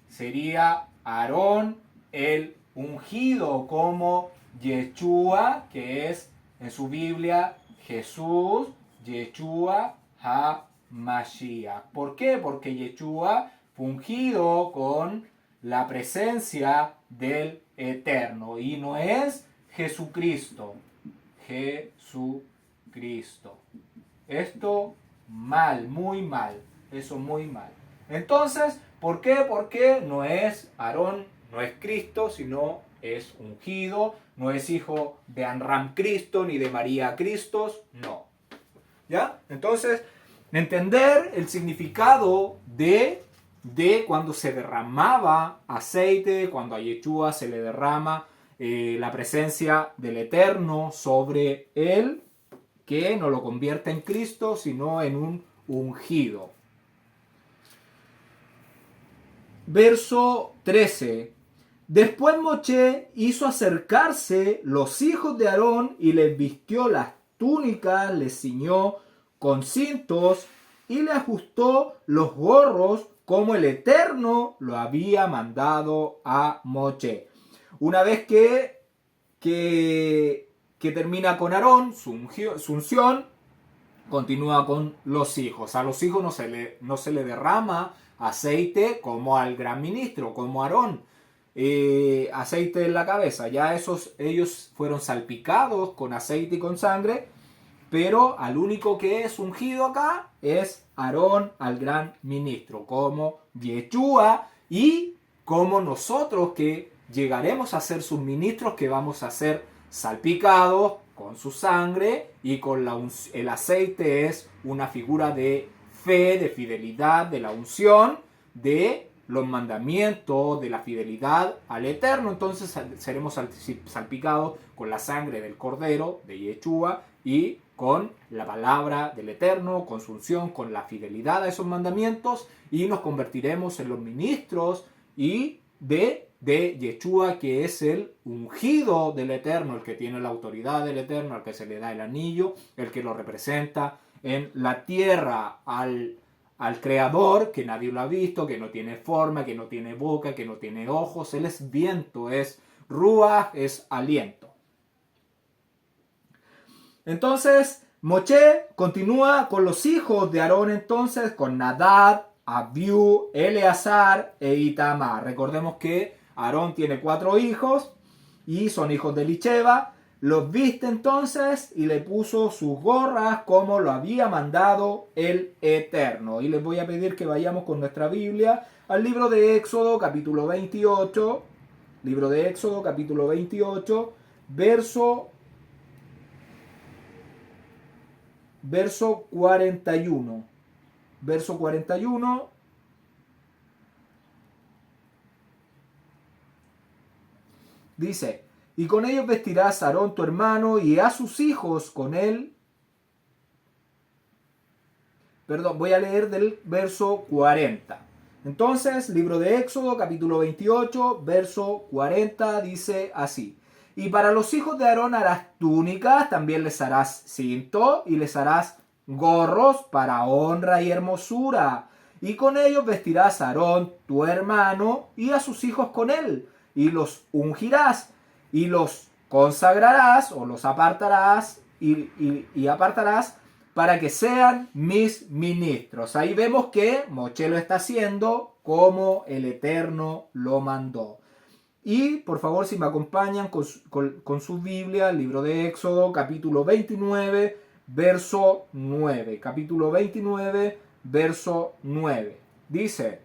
Sería Aarón el ungido, como Yeshua, que es en su Biblia Jesús, Yeshua HaMashiach. ¿Por qué? Porque Yeshua fue ungido con la presencia del Eterno y no es Jesucristo. Jesucristo. Esto mal, muy mal. Eso muy mal. Entonces, ¿por qué? Porque no es Aarón, no es Cristo, sino es ungido, no es hijo de Amram Cristo ni de María Cristos, no. ¿Ya? Entonces, entender el significado de cuando se derramaba aceite, cuando a Yeshua se le derrama la presencia del Eterno sobre él, que no lo convierte en Cristo, sino en un ungido. Verso 13. Después Moshe hizo acercarse los hijos de Aarón y les vistió las túnicas, les ciñó con cintos y le ajustó los gorros como el Eterno lo había mandado a Moshe. Una vez que termina con Aarón, su unción, continúa con los hijos. A los hijos no se le derrama aceite como al gran ministro, como Aarón. Aceite en la cabeza. Ya ellos fueron salpicados con aceite y con sangre, pero al único que es ungido acá es Aarón, al gran ministro, como Yeshua y como nosotros que llegaremos a ser sus ministros, que vamos a ser salpicados con su sangre y con el aceite es una figura de fe, de fidelidad, de la unción, de los mandamientos, de la fidelidad al Eterno. Entonces seremos salpicados con la sangre del Cordero, de Yeshua, y con la palabra del Eterno, con su unción, con la fidelidad a esos mandamientos, y nos convertiremos en los ministros y de Yeshua, que es el ungido del Eterno, el que tiene la autoridad del Eterno, al que se le da el anillo, el que lo representa en la tierra al Creador, que nadie lo ha visto, que no tiene forma, que no tiene boca, que no tiene ojos. Él es viento, es ruach, es aliento. Entonces, Moshe continúa con los hijos de Aarón, entonces, con Nadab, Abiú, Eleazar e Itamar. Recordemos que Aarón tiene 4 hijos y son hijos de Elicheva. Los viste entonces y le puso sus gorras como lo había mandado el Eterno. Y les voy a pedir que vayamos con nuestra Biblia al libro de Éxodo, capítulo 28. Libro de Éxodo, capítulo 28, verso 41. Verso 41. Dice: y con ellos vestirás a Aarón tu hermano y a sus hijos con él. Perdón, voy a leer del verso 40. Entonces, libro de Éxodo, capítulo 28, verso 40, dice así: y para los hijos de Aarón harás túnicas, también les harás cinto y les harás gorros para honra y hermosura. Y con ellos vestirás a Aarón tu hermano y a sus hijos con él, y los ungirás, y los consagrarás o los apartarás y apartarás para que sean mis ministros. Ahí vemos que Moshe lo está haciendo como el Eterno lo mandó. Y por favor, si me acompañan con su Biblia, el libro de Éxodo, capítulo 29, verso 9. Capítulo 29, verso 9. Dice: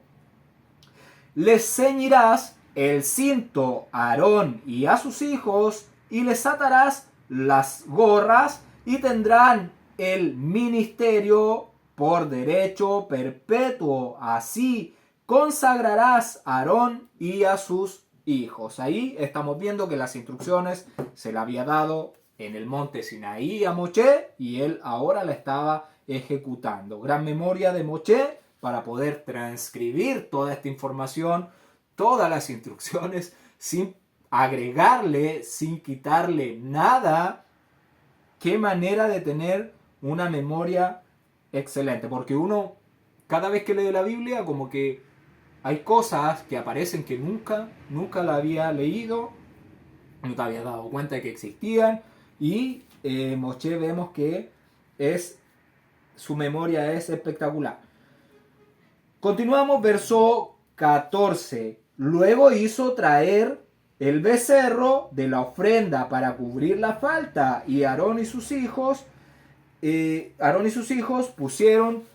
les ceñirás el cinto a Aarón y a sus hijos, y les atarás las gorras, y tendrán el ministerio por derecho perpetuo. Así consagrarás a Aarón y a sus hijos. Ahí estamos viendo que las instrucciones se le había dado en el monte Sinaí a Moshe, y él ahora la estaba ejecutando. Gran memoria de Moshe para poder transcribir toda esta información, todas las instrucciones, sin agregarle, sin quitarle nada. Qué manera de tener una memoria excelente, porque uno cada vez que lee la Biblia como que hay cosas que aparecen que nunca la había leído, no te había dado cuenta de que existían, y Moshe vemos que su memoria es espectacular. Continuamos, verso 14. Luego hizo traer el becerro de la ofrenda para cubrir la falta, y Aarón y sus hijos pusieron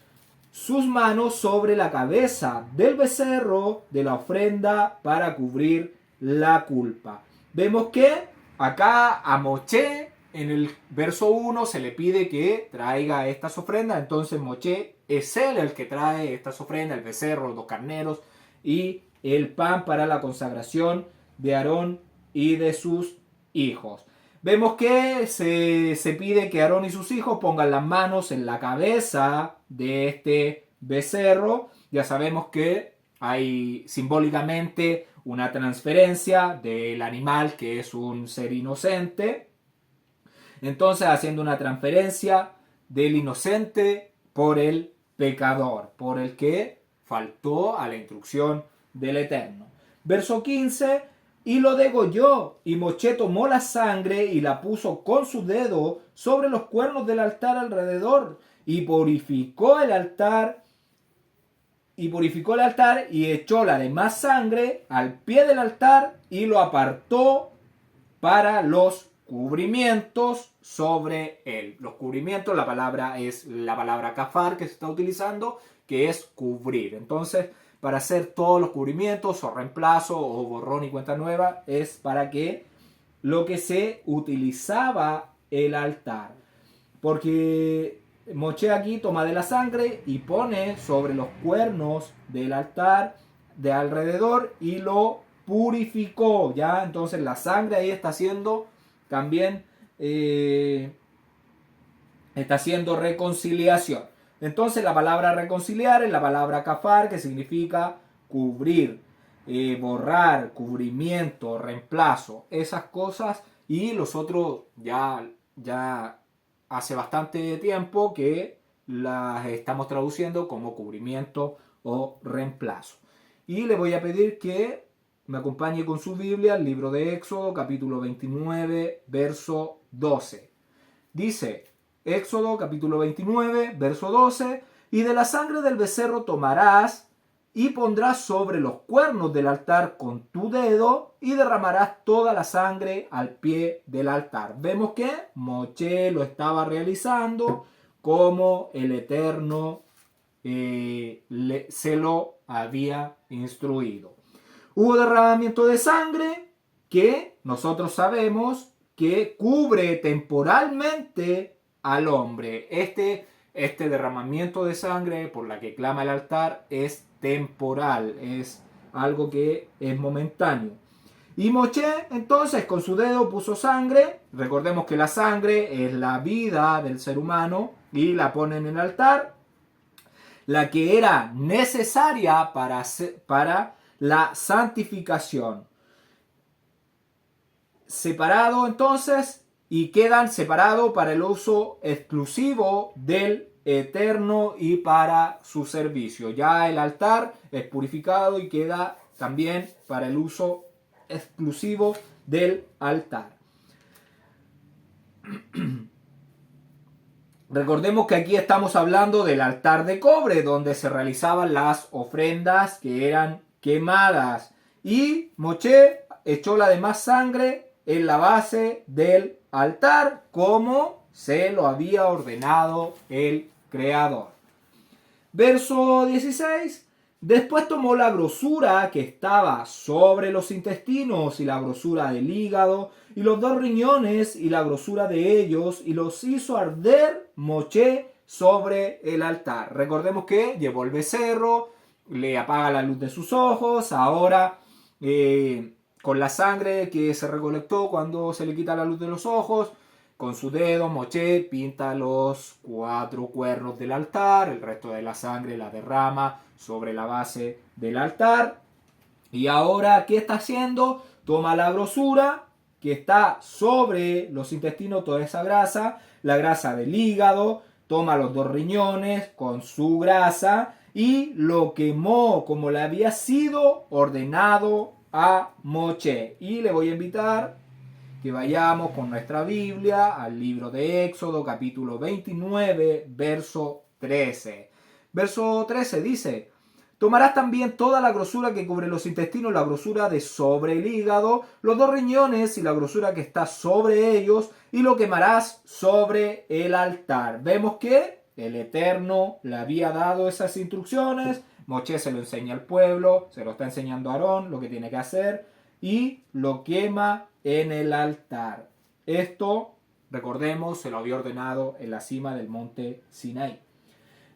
sus manos sobre la cabeza del becerro de la ofrenda para cubrir la culpa. Vemos que acá a Moshe en el verso 1 se le pide que traiga estas ofrendas. Entonces Moshe es él el que trae estas ofrendas, el becerro, los 2 carneros y el pan para la consagración de Aarón y de sus hijos. Vemos que se pide que Aarón y sus hijos pongan las manos en la cabeza de este becerro. Ya sabemos que hay simbólicamente una transferencia del animal, que es un ser inocente. Entonces, haciendo una transferencia del inocente por el pecador, por el que faltó a la instrucción del Eterno. Verso 15: y lo degolló, y Moshe tomó la sangre y la puso con su dedo sobre los cuernos del altar alrededor, y purificó el altar y echó la demás sangre al pie del altar y lo apartó para los cubrimientos sobre él. Los cubrimientos, la palabra es la palabra kafar que se está utilizando, que es cubrir. Entonces, para hacer todos los cubrimientos o reemplazo o borrón y cuenta nueva, es para que lo que se utilizaba el altar. Porque Moshe aquí toma de la sangre y pone sobre los cuernos del altar de alrededor y lo purificó. ¿Ya? Entonces la sangre ahí está haciendo también está haciendo reconciliación. Entonces la palabra reconciliar es la palabra kafar, que significa cubrir, borrar, cubrimiento, reemplazo, esas cosas. Y los otros ya hace bastante tiempo que las estamos traduciendo como cubrimiento o reemplazo. Y le voy a pedir que me acompañe con su Biblia al libro de Éxodo, capítulo 29, verso 12. Dice Éxodo, capítulo 29, verso 12: y de la sangre del becerro tomarás y pondrás sobre los cuernos del altar con tu dedo y derramarás toda la sangre al pie del altar. Vemos que Moshe lo estaba realizando como el Eterno se lo había instruido. Hubo derramamiento de sangre que nosotros sabemos que cubre temporalmente al hombre. Este derramamiento de sangre por la que clama el altar es temporal, es algo que es momentáneo. Y Moshe entonces con su dedo puso sangre. Recordemos que la sangre es la vida del ser humano y la pone en el altar, la que era necesaria para la santificación. Separado entonces, y quedan separados para el uso exclusivo del Eterno y para su servicio. Ya el altar es purificado y queda también para el uso exclusivo del altar. Recordemos que aquí estamos hablando del altar de cobre, donde se realizaban las ofrendas que eran quemadas. Y Moshe echó la demás sangre en la base del altar, como se lo había ordenado el Creador. Verso 16. Después tomó la grosura que estaba sobre los intestinos y la grosura del hígado y los 2 riñones y la grosura de ellos y los hizo arder Moshe sobre el altar. Recordemos que llevó el becerro, le apaga la luz de sus ojos. Ahora con la sangre que se recolectó cuando se le quita la luz de los ojos, con su dedo Moshe pinta los 4 cuernos del altar, el resto de la sangre la derrama sobre la base del altar. Y ahora, ¿qué está haciendo? Toma la grosura que está sobre los intestinos, toda esa grasa, la grasa del hígado, toma los 2 riñones con su grasa y lo quemó como le había sido ordenado a Moshe. Y le voy a invitar que vayamos con nuestra Biblia al libro de Éxodo, capítulo 29, verso 13. Verso 13 dice: tomarás también toda la grosura que cubre los intestinos, la grosura de sobre el hígado, los 2 riñones y la grosura que está sobre ellos, y lo quemarás sobre el altar. Vemos que el Eterno le había dado esas instrucciones. Moshe se lo enseña al pueblo, se lo está enseñando a Aarón lo que tiene que hacer, y lo quema en el altar. Esto, recordemos, se lo había ordenado en la cima del monte Sinaí.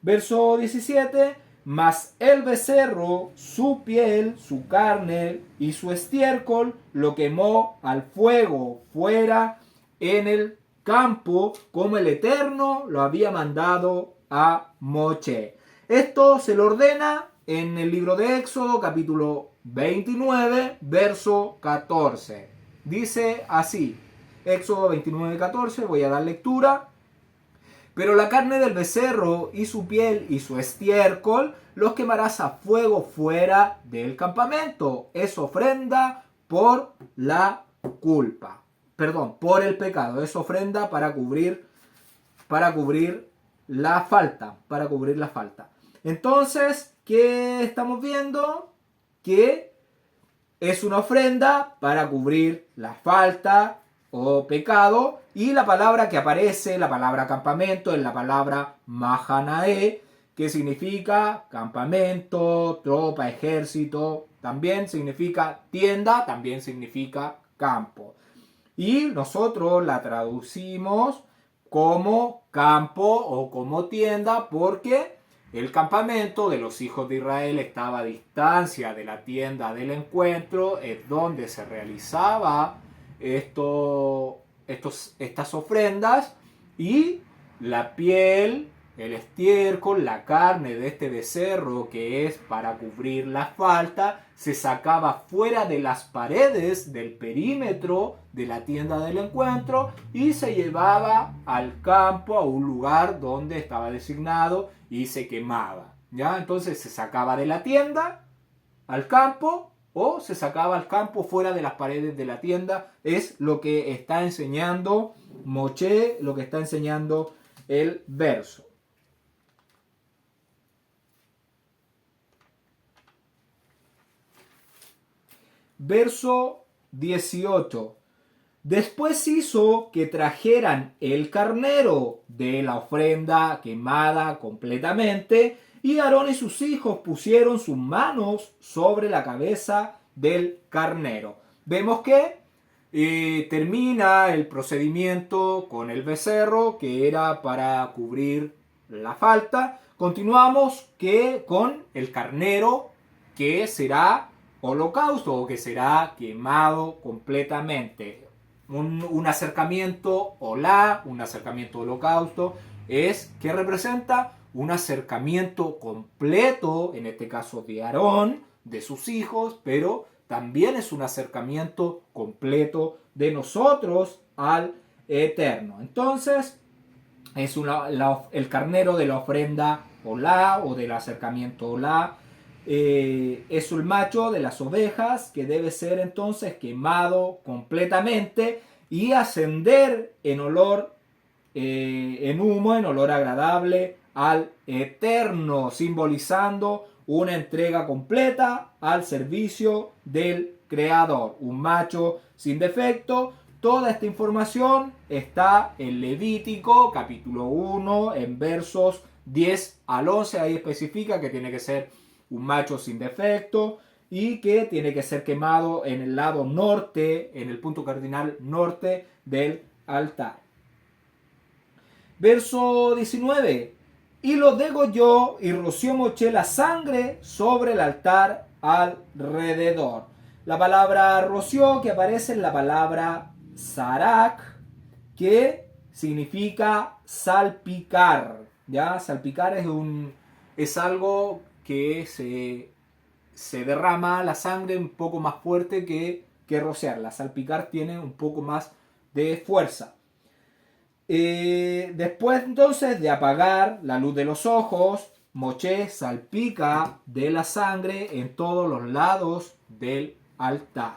Verso 17. Mas el becerro, su piel, su carne y su estiércol lo quemó al fuego fuera en el campo, como el Eterno lo había mandado a Moshe. Esto se lo ordena en el libro de Éxodo, capítulo 29, verso 14. Dice así, Éxodo 29, 14, voy a dar lectura. Pero la carne del becerro y su piel y su estiércol los quemarás a fuego fuera del campamento. Es ofrenda por la culpa. Perdón, por el pecado. Es ofrenda para cubrir la falta. Para cubrir la falta. Entonces, ¿qué estamos viendo? Que es una ofrenda para cubrir la falta o pecado, y la palabra que aparece, la palabra campamento, es la palabra Mahanae, que significa campamento, tropa, ejército, también significa tienda, también significa campo. Y nosotros la traducimos como campo o como tienda porque el campamento de los hijos de Israel estaba a distancia de la tienda del encuentro, es donde se realizaba estas ofrendas, y la piel, el estiércol, la carne de este becerro, que es para cubrir la falta, se sacaba fuera de las paredes del perímetro de la tienda del encuentro y se llevaba al campo, a un lugar donde estaba designado, y se quemaba. ¿Ya? Entonces se sacaba de la tienda al campo, o se sacaba al campo fuera de las paredes de la tienda. Es lo que está enseñando Moshe, lo que está enseñando el verso. Verso 18. Después hizo que trajeran el carnero de la ofrenda quemada completamente, y Aarón y sus hijos pusieron sus manos sobre la cabeza del carnero. Vemos que termina el procedimiento con el becerro, que era para cubrir la falta. Continuamos con el carnero, que será holocausto, o que será quemado completamente. Un acercamiento olá, un acercamiento holocausto, es que representa un acercamiento completo, en este caso de Aarón, de sus hijos, pero también es un acercamiento completo de nosotros al Eterno. Entonces, es el carnero de la ofrenda olá, o del acercamiento olá. Es el macho de las ovejas, que debe ser entonces quemado completamente y ascender en olor, en humo, en olor agradable al Eterno, simbolizando una entrega completa al servicio del Creador, un macho sin defecto. Toda esta información está en Levítico capítulo 1 en versos 10 al 11. Ahí especifica que tiene que ser un macho sin defecto y que tiene que ser quemado en el lado norte, en el punto cardinal norte del altar. Verso 19. Y lo degolló y roció Moshe la sangre sobre el altar alrededor. La palabra roció que aparece en la palabra sarak, que significa salpicar. ¿Ya? Salpicar es algo que se derrama la sangre un poco más fuerte que rociarla. Salpicar tiene un poco más de fuerza. Después entonces de apagar la luz de los ojos, Moshe salpica de la sangre en todos los lados del altar.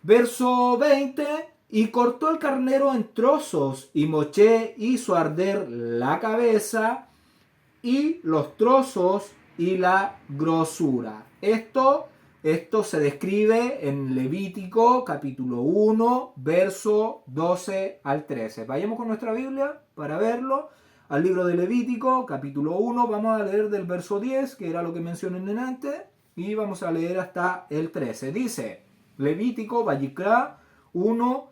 Verso 20. Y cortó el carnero en trozos, y Moshe hizo arder la cabeza y los trozos y la grosura. Esto se describe en Levítico capítulo 1, verso 12 al 13. Vayamos con nuestra Biblia para verlo. Al libro de Levítico capítulo 1, vamos a leer del verso 10, que era lo que mencioné antes, y vamos a leer hasta el 13. Dice Levítico, Vayikra 1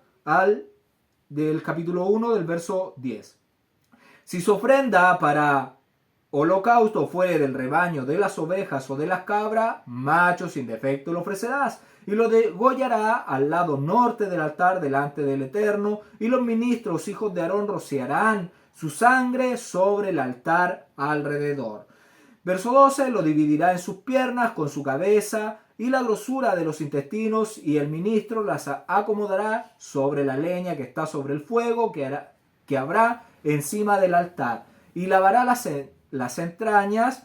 del capítulo 1 del verso 10. Si su ofrenda para holocausto fuere del rebaño de las ovejas o de las cabras, macho sin defecto lo ofrecerás, y lo degollará al lado norte del altar delante del Eterno, y los ministros hijos de Aarón rociarán su sangre sobre el altar alrededor. Verso 12, lo dividirá en sus piernas con su cabeza y la grosura de los intestinos, y el ministro las acomodará sobre la leña que está sobre el fuego que habrá encima del altar, y lavará las entrañas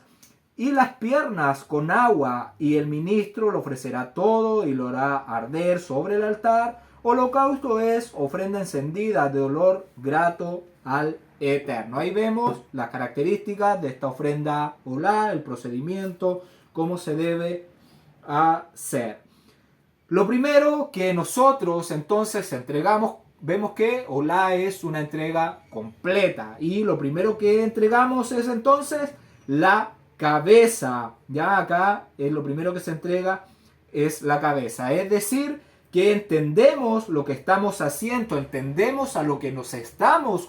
y las piernas con agua, y el ministro lo ofrecerá todo y lo hará arder sobre el altar. Holocausto es ofrenda encendida de olor grato al Eterno. Ahí vemos las características de esta ofrenda olá, el procedimiento, cómo se debe hacer. Lo primero que nosotros entonces entregamos, vemos que olá es una entrega completa, y lo primero que entregamos es entonces la cabeza. Ya acá es lo primero que se entrega, es la cabeza, es decir, que entendemos lo que estamos haciendo, entendemos a lo que nos estamos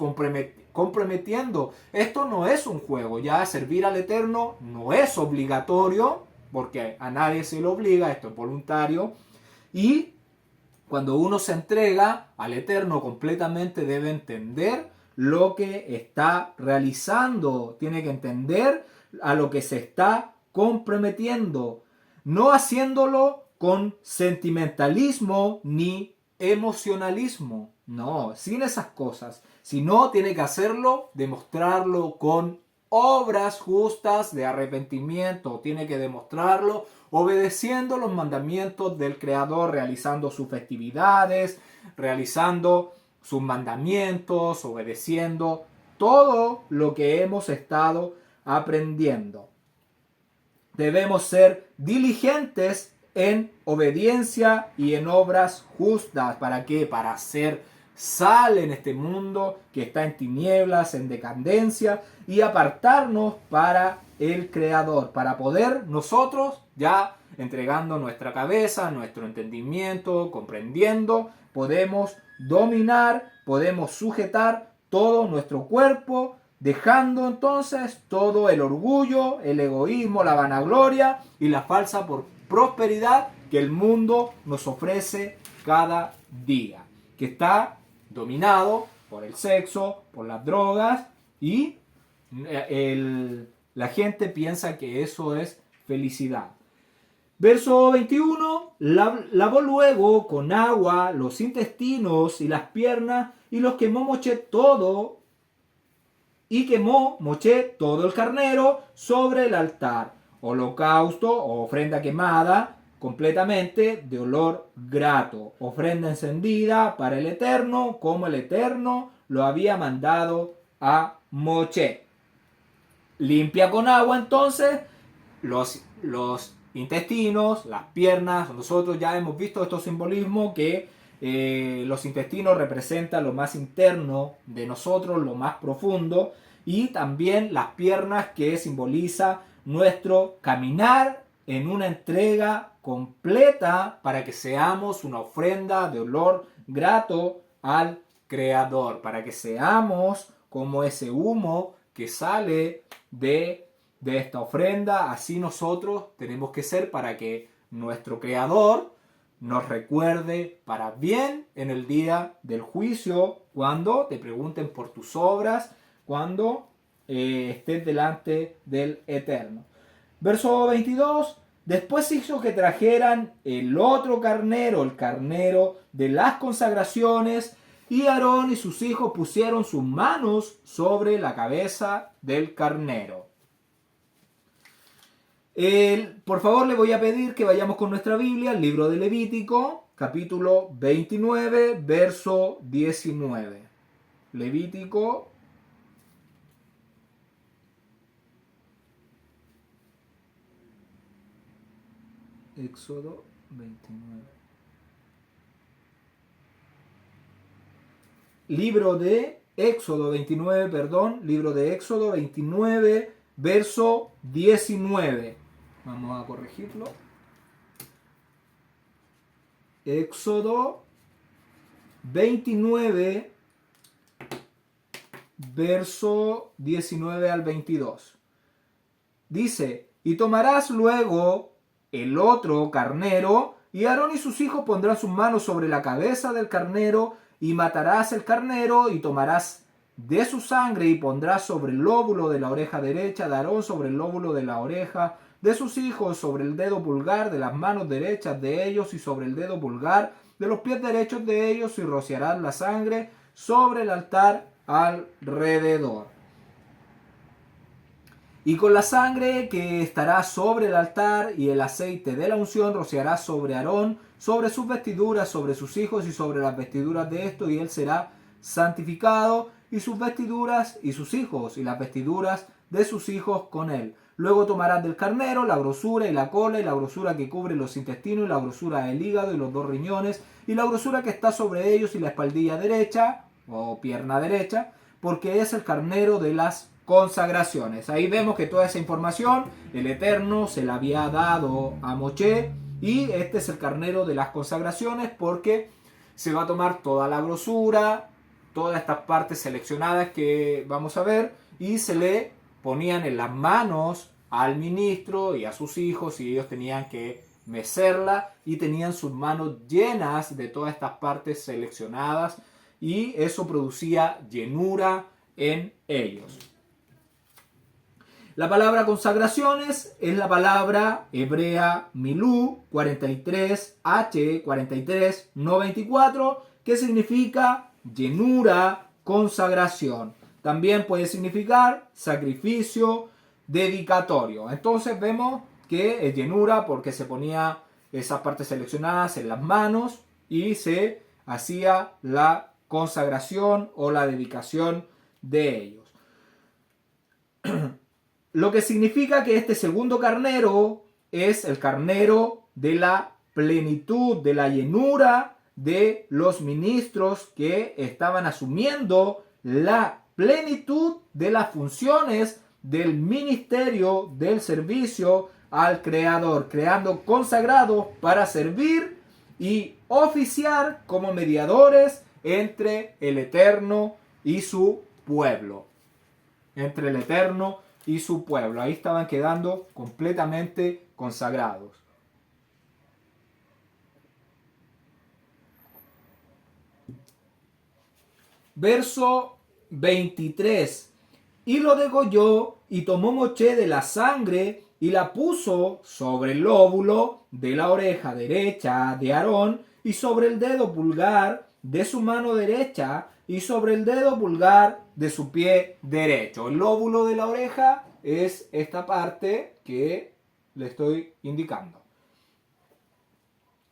comprometiendo. Esto no es un juego, ya servir al Eterno no es obligatorio, porque a nadie se lo obliga, esto es voluntario, y cuando uno se entrega al Eterno completamente debe entender lo que está realizando, tiene que entender a lo que se está comprometiendo, no haciéndolo con sentimentalismo ni emocionalismo, no, sin esas cosas, sino tiene que hacerlo, demostrarlo con obras justas de arrepentimiento, tiene que demostrarlo obedeciendo los mandamientos del Creador, realizando sus festividades, realizando sus mandamientos, obedeciendo todo lo que hemos estado aprendiendo. Debemos ser diligentes en obediencia y en obras justas. ¿Para qué? Para hacer sal en este mundo que está en tinieblas, en decadencia, y apartarnos para el Creador, para poder nosotros, ya entregando nuestra cabeza, nuestro entendimiento, comprendiendo, podemos dominar, podemos sujetar todo nuestro cuerpo, dejando entonces todo el orgullo, el egoísmo, la vanagloria y la falsa prosperidad que el mundo nos ofrece cada día, que está dominado por el sexo, por las drogas, y la gente piensa que eso es felicidad. Verso 21, lavó luego con agua los intestinos y las piernas, y los quemó Moshe todo, y quemó Moshe todo el carnero sobre el altar, holocausto o ofrenda quemada, completamente de olor grato, ofrenda encendida para el Eterno, como el Eterno lo había mandado a Moshe. Limpia con agua entonces los intestinos, las piernas. Nosotros ya hemos visto estos simbolismos que los intestinos representan lo más interno de nosotros, lo más profundo, y también las piernas que simboliza nuestro caminar en una entrega completa para que seamos una ofrenda de olor grato al Creador, para que seamos como ese humo que sale de esta ofrenda. Así nosotros tenemos que ser para que nuestro Creador nos recuerde para bien en el día del juicio, cuando te pregunten por tus obras, cuando estés delante del Eterno. Verso 22. Después hizo que trajeran el otro carnero, el carnero de las consagraciones, y Aarón y sus hijos pusieron sus manos sobre la cabeza del carnero. Por favor, le voy a pedir que vayamos con nuestra Biblia al libro de Levítico, capítulo 29, verso 19. Levítico Éxodo 29. Libro de Éxodo 29, verso 19. Vamos a corregirlo. Éxodo 29, verso 19 al 22. Dice: y tomarás luego el otro carnero, y Aarón y sus hijos pondrán sus manos sobre la cabeza del carnero, y matarás el carnero, y tomarás de su sangre, y pondrás sobre el lóbulo de la oreja derecha de Aarón, sobre el lóbulo de la oreja de sus hijos, sobre el dedo pulgar de las manos derechas de ellos, y sobre el dedo pulgar de los pies derechos de ellos, y rociarás la sangre sobre el altar alrededor. Y con la sangre que estará sobre el altar y el aceite de la unción rociará sobre Aarón, sobre sus vestiduras, sobre sus hijos y sobre las vestiduras de estos, y él será santificado, y sus vestiduras y sus hijos y las vestiduras de sus hijos con él. Luego tomarás del carnero la grosura y la cola y la grosura que cubre los intestinos y la grosura del hígado y los dos riñones y la grosura que está sobre ellos y la espaldilla derecha o pierna derecha, porque es el carnero de las consagraciones. Ahí vemos que toda esa información el Eterno se la había dado a Moshe, y este es el carnero de las consagraciones, porque se va a tomar toda la grosura, todas estas partes seleccionadas que vamos a ver, y se le ponían en las manos al ministro y a sus hijos, y ellos tenían que mecerla y tenían sus manos llenas de todas estas partes seleccionadas, y eso producía llenura en ellos. La palabra consagraciones es la palabra hebrea milú 43H 43No24, que significa llenura, consagración. También puede significar sacrificio dedicatorio. Entonces vemos que es llenura porque se ponía esas partes seleccionadas en las manos y se hacía la consagración o la dedicación de ellos. Lo que significa que este segundo carnero es el carnero de la plenitud, de la llenura de los ministros que estaban asumiendo la plenitud de las funciones del ministerio, del servicio al Creador, creando consagrados para servir y oficiar como mediadores entre el Eterno y su pueblo. Entre el Eterno y su pueblo. Ahí estaban quedando completamente consagrados. Verso 23. Y lo degolló y tomó Moshe de la sangre y la puso sobre el lóbulo de la oreja derecha de Aarón y sobre el dedo pulgar de su mano derecha y sobre el dedo pulgar de su pie derecho. El lóbulo de la oreja es esta parte que le estoy indicando.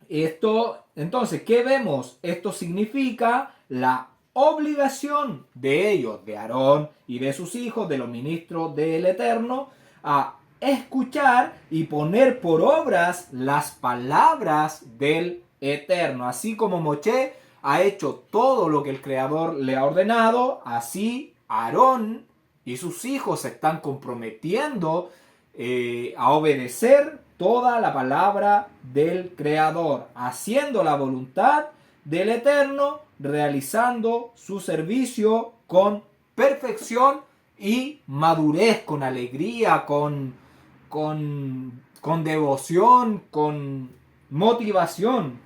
Esto, entonces, ¿qué vemos? Esto significa la obligación de ellos, de Aarón y de sus hijos, de los ministros del Eterno, a escuchar y poner por obras las palabras del Eterno. Así como Moshe ha hecho todo lo que el Creador le ha ordenado, así Aarón y sus hijos se están comprometiendo a obedecer toda la palabra del Creador, haciendo la voluntad del Eterno, realizando su servicio con perfección y madurez, con alegría, con devoción, con motivación.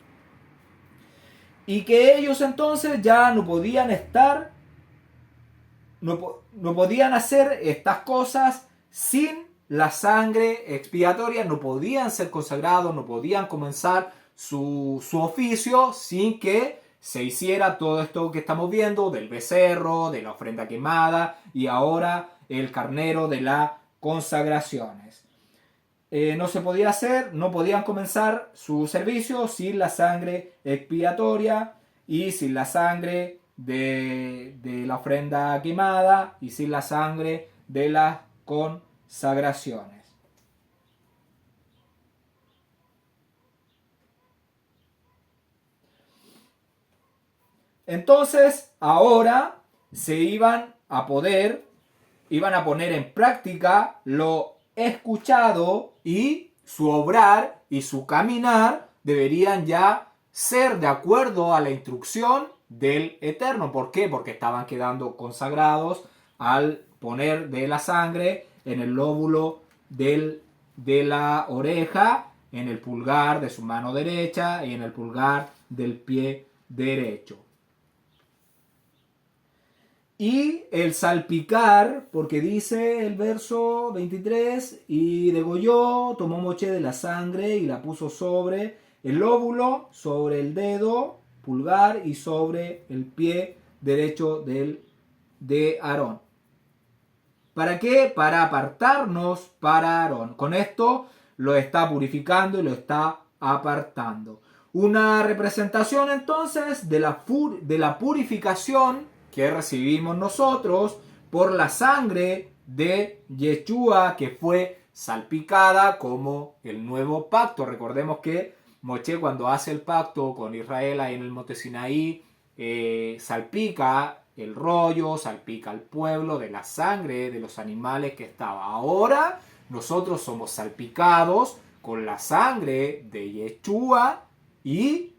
Y que ellos entonces ya no podían estar, no podían hacer estas cosas sin la sangre expiatoria, no podían ser consagrados, no podían comenzar su oficio sin que se hiciera todo esto que estamos viendo del becerro, de la ofrenda quemada y ahora el carnero de las consagraciones. No se podía hacer, no podían comenzar su servicio sin la sangre expiatoria y sin la sangre de la ofrenda quemada y sin la sangre de las consagraciones. Entonces, ahora se iban a poner en práctica lo escuchado y su obrar y su caminar deberían ya ser de acuerdo a la instrucción del Eterno. ¿Por qué? Porque estaban quedando consagrados al poner de la sangre en el lóbulo de la oreja, en el pulgar de su mano derecha y en el pulgar del pie derecho. Y el salpicar, porque dice el verso 23, y degolló, tomó Moshe de la sangre y la puso sobre el lóbulo, sobre el dedo pulgar y sobre el pie derecho de Aarón. ¿Para qué? Para apartarnos para Aarón. Con esto lo está purificando y lo está apartando. Una representación entonces de la purificación que recibimos nosotros por la sangre de Yeshua que fue salpicada como el nuevo pacto. Recordemos que Moshe cuando hace el pacto con Israel ahí en el monte Sinaí salpica el rollo, salpica al pueblo de la sangre de los animales que estaba. Ahora nosotros somos salpicados con la sangre de Yeshua y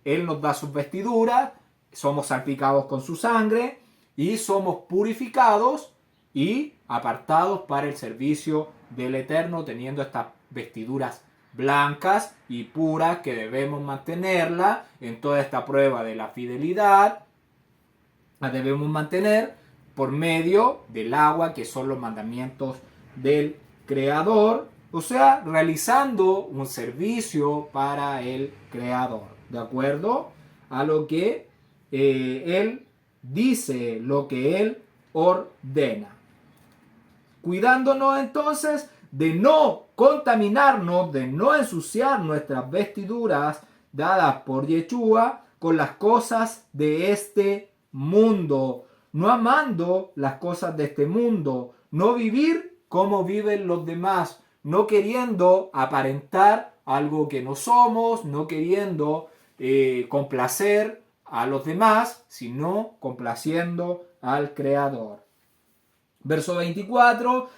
Él nos da sus vestiduras, somos salpicados con su sangre y somos purificados y apartados para el servicio del Eterno, teniendo estas vestiduras blancas y puras que debemos mantenerla en toda esta prueba de la fidelidad. La debemos mantener por medio del agua, que son los mandamientos del Creador, o sea, realizando un servicio para el Creador, de acuerdo a lo que Él dice, lo que Él ordena. Cuidándonos entonces de no contaminarnos, de no ensuciar nuestras vestiduras dadas por Yeshua con las cosas de este mundo, no amando las cosas de este mundo, no vivir como viven los demás, no queriendo aparentar algo que no somos, no queriendo complacer a los demás, sino complaciendo al Creador. Verso 24,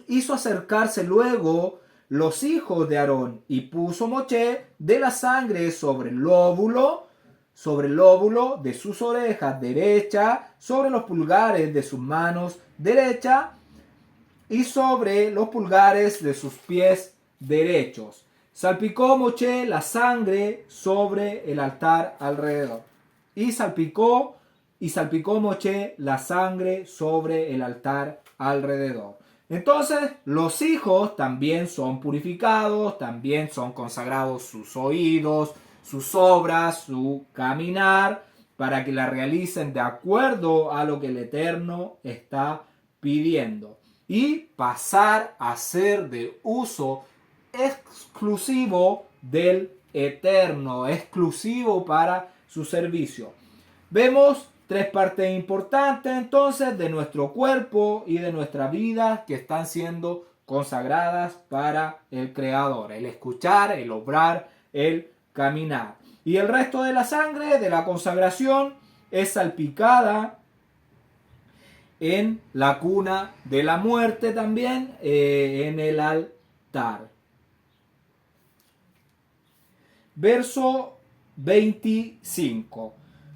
hizo acercarse luego los hijos de Aarón y puso Moshe de la sangre sobre el lóbulo de sus orejas derecha, sobre los pulgares de sus manos derecha y sobre los pulgares de sus pies derechos. Salpicó Moshe la sangre sobre el altar alrededor. Y salpicó Moshe la sangre sobre el altar alrededor. Entonces los hijos también son purificados, también son consagrados sus oídos, sus obras, su caminar, para que la realicen de acuerdo a lo que el Eterno está pidiendo. Y pasar a ser de uso exclusivo del Eterno, exclusivo para su servicio. Vemos tres partes importantes entonces de nuestro cuerpo y de nuestra vida que están siendo consagradas para el Creador. El escuchar, el obrar, el caminar. Y el resto de la sangre de la consagración es salpicada en la cuna de la muerte también, en el altar. Verso 25.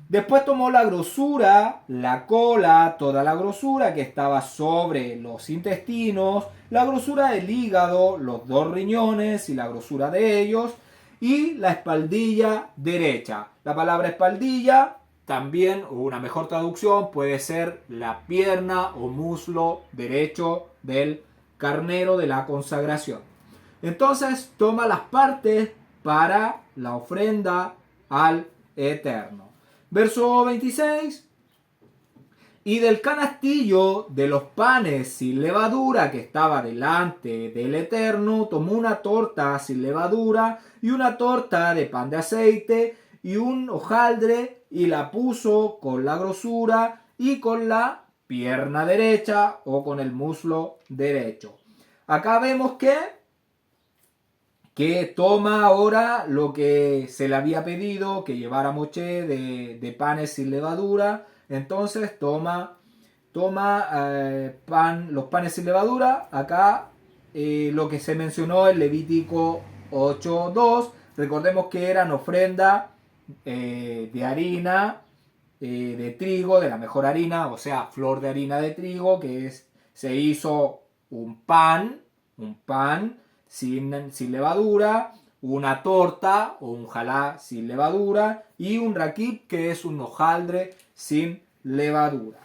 Después tomó la grosura, la cola, toda la grosura que estaba sobre los intestinos, la grosura del hígado, los 2 riñones y la grosura de ellos, y la espaldilla derecha. La palabra espaldilla, también una mejor traducción puede ser la pierna o muslo derecho del carnero de la consagración. Entonces toma las partes para la ofrenda al Eterno. Verso 26. Y del canastillo de los panes sin levadura que estaba delante del Eterno, tomó una torta sin levadura y una torta de pan de aceite y un hojaldre y la puso con la grosura y con la pierna derecha o con el muslo derecho. Acá vemos que toma ahora lo que se le había pedido, que llevara Moshe de panes sin levadura. Entonces toma los panes sin levadura. Acá lo que se mencionó en Levítico 8:2. Recordemos que eran ofrenda de harina de trigo, de la mejor harina, o sea, flor de harina de trigo, se hizo un pan sin levadura, una torta o un jalá sin levadura y un rakib, que es un hojaldre sin levadura.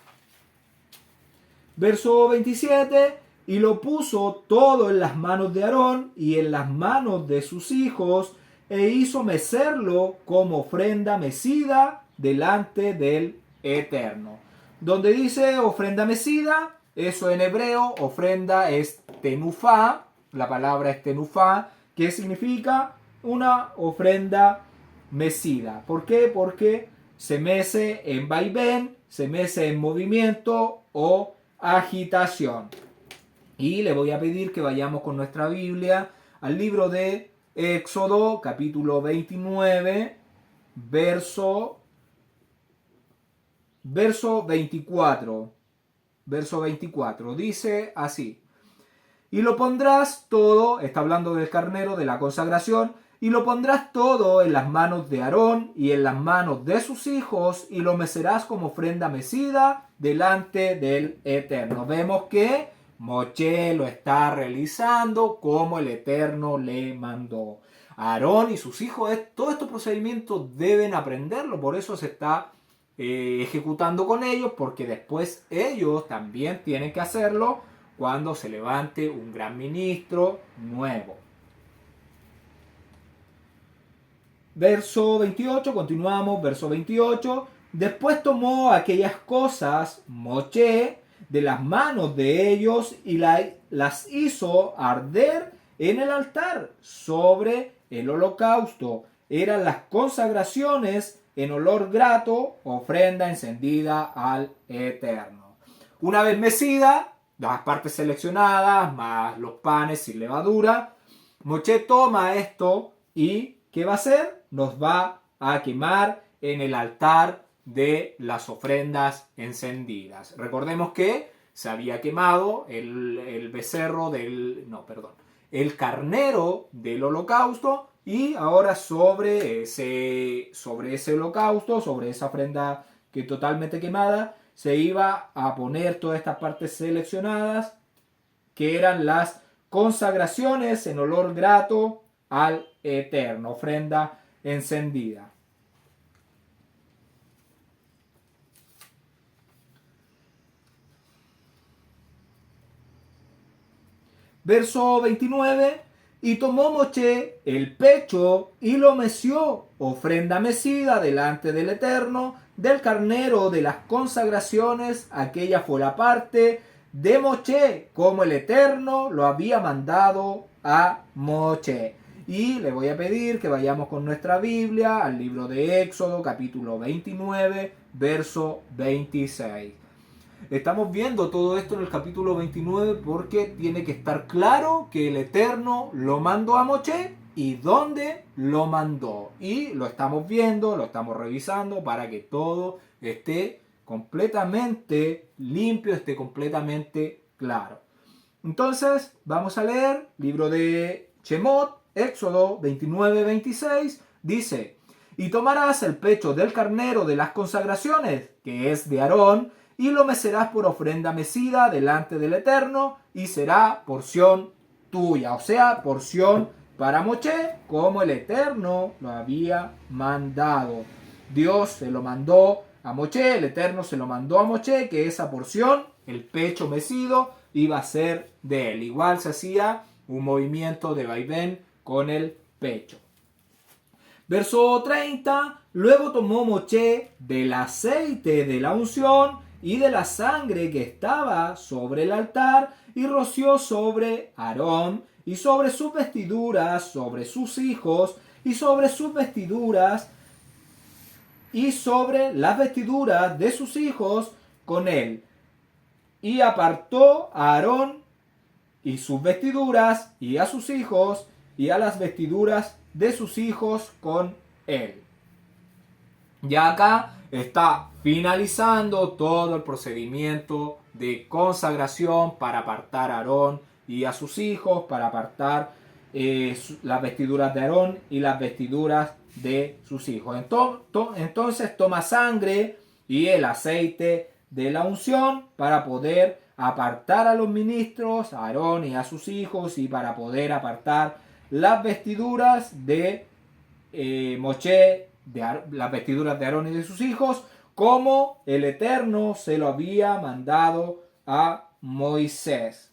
Verso 27. Y lo puso todo en las manos de Aarón y en las manos de sus hijos, e hizo mecerlo como ofrenda mecida delante del Eterno. Donde dice ofrenda mecida, eso en hebreo, ofrenda es tenufá, la palabra es tenufá, que significa una ofrenda mecida. ¿Por qué? Porque se mece en vaivén, se mece en movimiento o agitación. Y le voy a pedir que vayamos con nuestra Biblia al libro de Éxodo, capítulo 29, verso 24. Verso 24. Dice así. Y lo pondrás todo, está hablando del carnero de la consagración, y lo pondrás todo en las manos de Aarón y en las manos de sus hijos, y lo mecerás como ofrenda mecida delante del Eterno. Vemos que Moshe lo está realizando como el Eterno le mandó. Aarón y sus hijos, todos estos procedimientos deben aprenderlo, por eso se está ejecutando con ellos, porque después ellos también tienen que hacerlo cuando se levante un gran ministro nuevo. Verso 28, continuamos, verso 28. Después tomó aquellas cosas Moshe de las manos de ellos y las hizo arder en el altar sobre el holocausto. Eran las consagraciones en olor grato, ofrenda encendida al Eterno. Una vez mecida, las partes seleccionadas, más los panes sin levadura, Moshe toma esto y ¿qué va a hacer? Nos va a quemar en el altar de las ofrendas encendidas. Recordemos que se había quemado el carnero del holocausto, y ahora sobre ese holocausto, sobre esa ofrenda que totalmente quemada, se iba a poner todas estas partes seleccionadas, que eran las consagraciones en olor grato al Eterno, ofrenda encendida. Verso 29. Y tomó Moshe el pecho y lo meció, ofrenda mecida delante del Eterno, del carnero de las consagraciones. Aquella fue la parte de Moshe, como el Eterno lo había mandado a Moshe. Y le voy a pedir que vayamos con nuestra Biblia al libro de Éxodo, capítulo 29, verso 26. estamos viendo todo esto en el capítulo 29 porque tiene que estar claro que el Eterno lo mandó a Moshe y dónde lo mandó. Y lo estamos viendo, lo estamos revisando para que todo esté completamente limpio, esté completamente claro. Entonces, vamos a leer libro de Shemot, Éxodo 29-26, dice: y tomarás el pecho del carnero de las consagraciones, que es de Aarón, y lo mecerás por ofrenda mecida delante del Eterno, y será porción tuya, o sea, porción para Moshe, como el Eterno lo había mandado. Dios se lo mandó a Moshe, el Eterno se lo mandó a Moshe, que esa porción, el pecho mecido, iba a ser de él. Igual se hacía un movimiento de vaivén con el pecho. Verso 30, luego tomó Moshe del aceite de la unción y de la sangre que estaba sobre el altar y roció sobre Aarón y sobre sus vestiduras, sobre sus hijos y sobre sus vestiduras y sobre las vestiduras de sus hijos con él. Y apartó a Aarón y sus vestiduras y a sus hijos y a las vestiduras de sus hijos con él. Ya acá está finalizando todo el procedimiento de consagración para apartar a Aarón y a sus hijos, para apartar las vestiduras de Aarón y las vestiduras de sus hijos. Entonces toma sangre y el aceite de la unción para poder apartar a los ministros, a Aarón y a sus hijos, y para poder apartar las vestiduras de Moshe, las vestiduras de Aarón y de sus hijos, como el Eterno se lo había mandado a Moisés.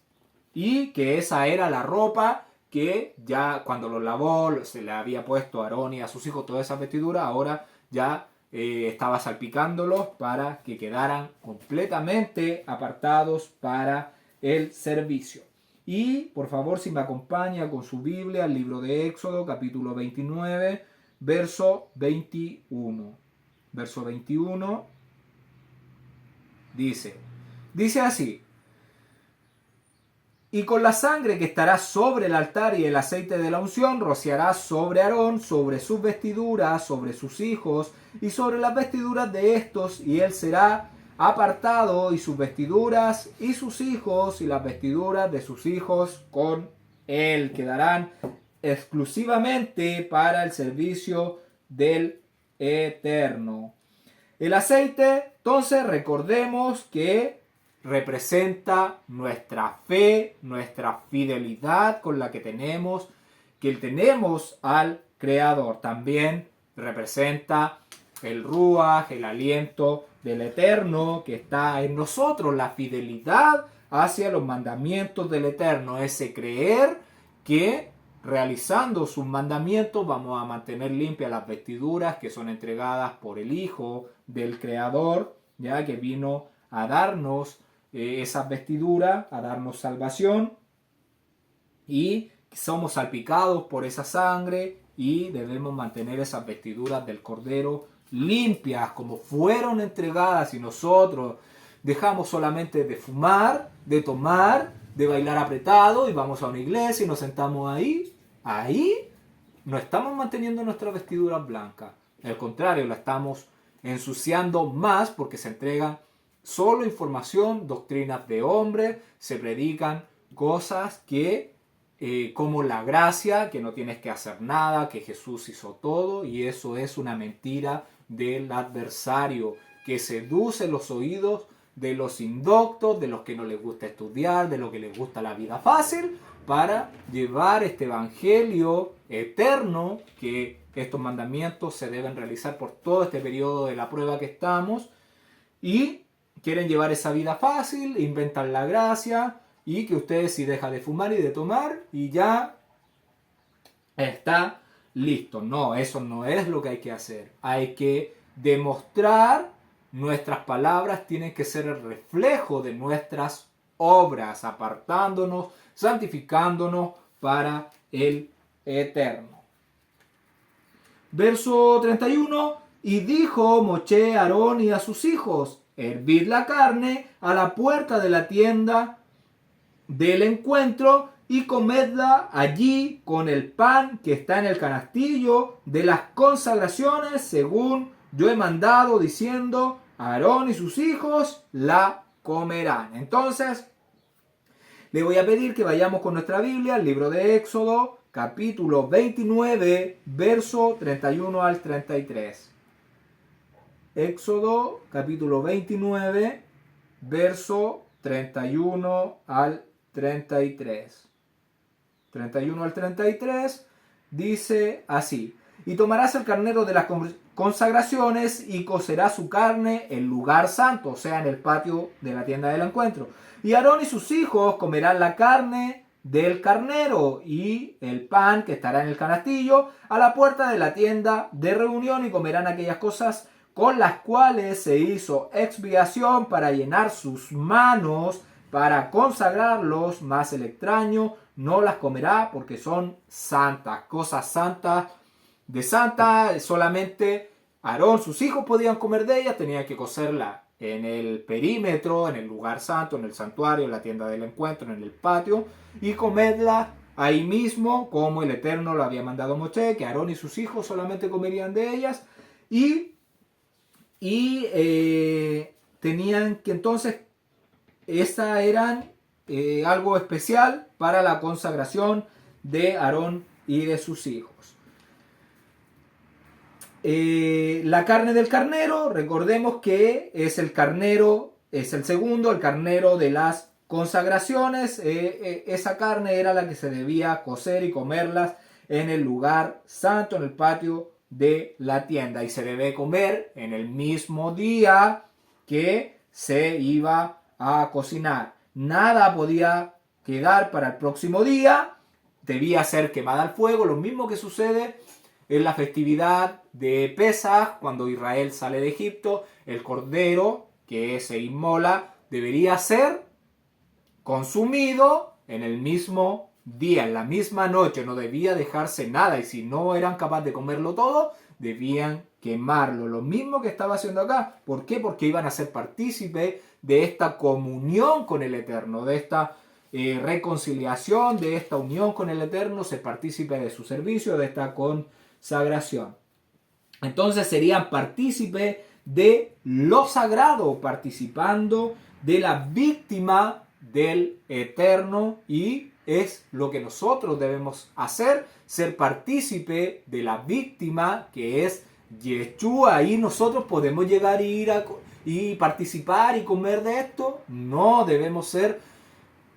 Y que esa era la ropa que ya cuando lo lavó se le había puesto a Aarón y a sus hijos todas esas vestiduras, ahora ya estaba salpicándolos para que quedaran completamente apartados para el servicio. Y por favor, si me acompaña con su Biblia al libro de Éxodo, capítulo 29, verso 21. Verso 21 dice así: y con la sangre que estará sobre el altar y el aceite de la unción rociarás sobre Aarón, sobre sus vestiduras, sobre sus hijos y sobre las vestiduras de estos, y él será apartado, y sus vestiduras y sus hijos y las vestiduras de sus hijos con él quedarán exclusivamente para el servicio del Eterno. El aceite, entonces, recordemos que representa nuestra fe, nuestra fidelidad con la que tenemos al Creador. También representa el Ruach, el aliento del Eterno que está en nosotros, la fidelidad hacia los mandamientos del Eterno, ese creer que realizando sus mandamientos vamos a mantener limpias las vestiduras que son entregadas por el Hijo del Creador, ya que vino a darnos esas vestiduras, a darnos salvación, y somos salpicados por esa sangre y debemos mantener esas vestiduras del Cordero limpias como fueron entregadas, y nosotros dejamos solamente de fumar, de tomar, de bailar apretado y vamos a una iglesia y nos sentamos ahí no estamos manteniendo nuestras vestiduras blancas, al contrario, la estamos ensuciando más porque se entrega solo información, doctrinas de hombres, se predican cosas que como la gracia, que no tienes que hacer nada, que Jesús hizo todo, y eso es una mentira del adversario que seduce los oídos de los indoctos, de los que no les gusta estudiar, de los que les gusta la vida fácil, para llevar este evangelio eterno, que estos mandamientos se deben realizar por todo este periodo de la prueba que estamos, y quieren llevar esa vida fácil, inventan la gracia, y que ustedes si dejan de fumar y de tomar y ya está listo. No, eso no es lo que hay que hacer. Hay que demostrar, nuestras palabras tienen que ser el reflejo de nuestras obras, apartándonos, santificándonos para el Eterno. Verso 31. Y dijo Moshe a Aarón y a sus hijos: hervid la carne a la puerta de la tienda del encuentro y comedla allí con el pan que está en el canastillo de las consagraciones, según yo he mandado, diciendo, Aarón y sus hijos la comerán. Entonces, le voy a pedir que vayamos con nuestra Biblia al libro de Éxodo, capítulo 29, verso 31 al 33. Éxodo, capítulo 29, verso 31 al 33. 31 al 33 dice así: y tomarás el carnero de las consagraciones y cocerás su carne en lugar santo, o sea, en el patio de la tienda del encuentro. Y Aarón y sus hijos comerán la carne del carnero y el pan que estará en el canastillo a la puerta de la tienda de reunión, y comerán aquellas cosas con las cuales se hizo expiación para llenar sus manos, para consagrarlos, mas el extraño no las comerá porque son santas, cosas santas de santa. Solamente Aarón, sus hijos podían comer de ellas, tenían que cocerla en el perímetro, en el lugar santo, en el santuario, en la tienda del encuentro, en el patio, y comerla ahí mismo, como el Eterno lo había mandado a Moisés, que Aarón y sus hijos solamente comerían de ellas, y tenían que entonces, estas eran algo especial para la consagración de Aarón y de sus hijos. La carne del carnero, recordemos que es el carnero, es el segundo, el carnero de las consagraciones. Esa carne era la que se debía cocer y comerlas en el lugar santo, en el patio de la tienda, y se debe comer en el mismo día que se iba a cocinar. Nada podía quedar para el próximo día, debía ser quemada al fuego, lo mismo que sucede en la festividad de Pesaj, cuando Israel sale de Egipto. El cordero que se inmola debería ser consumido en el mismo día, en la misma noche, no debía dejarse nada, y si no eran capaces de comerlo todo, debían quemarlo. Lo mismo que estaba haciendo acá. ¿Por qué? Porque iban a ser partícipes de esta comunión con el Eterno, de esta reconciliación, de esta unión con el Eterno, ser partícipe de su servicio, de esta consagración. Entonces serían partícipes de lo sagrado, participando de la víctima del Eterno, y es lo que nosotros debemos hacer, ser partícipe de la víctima que es Yeshua. Ahí nosotros podemos llegar y participar y comer de esto. No, debemos ser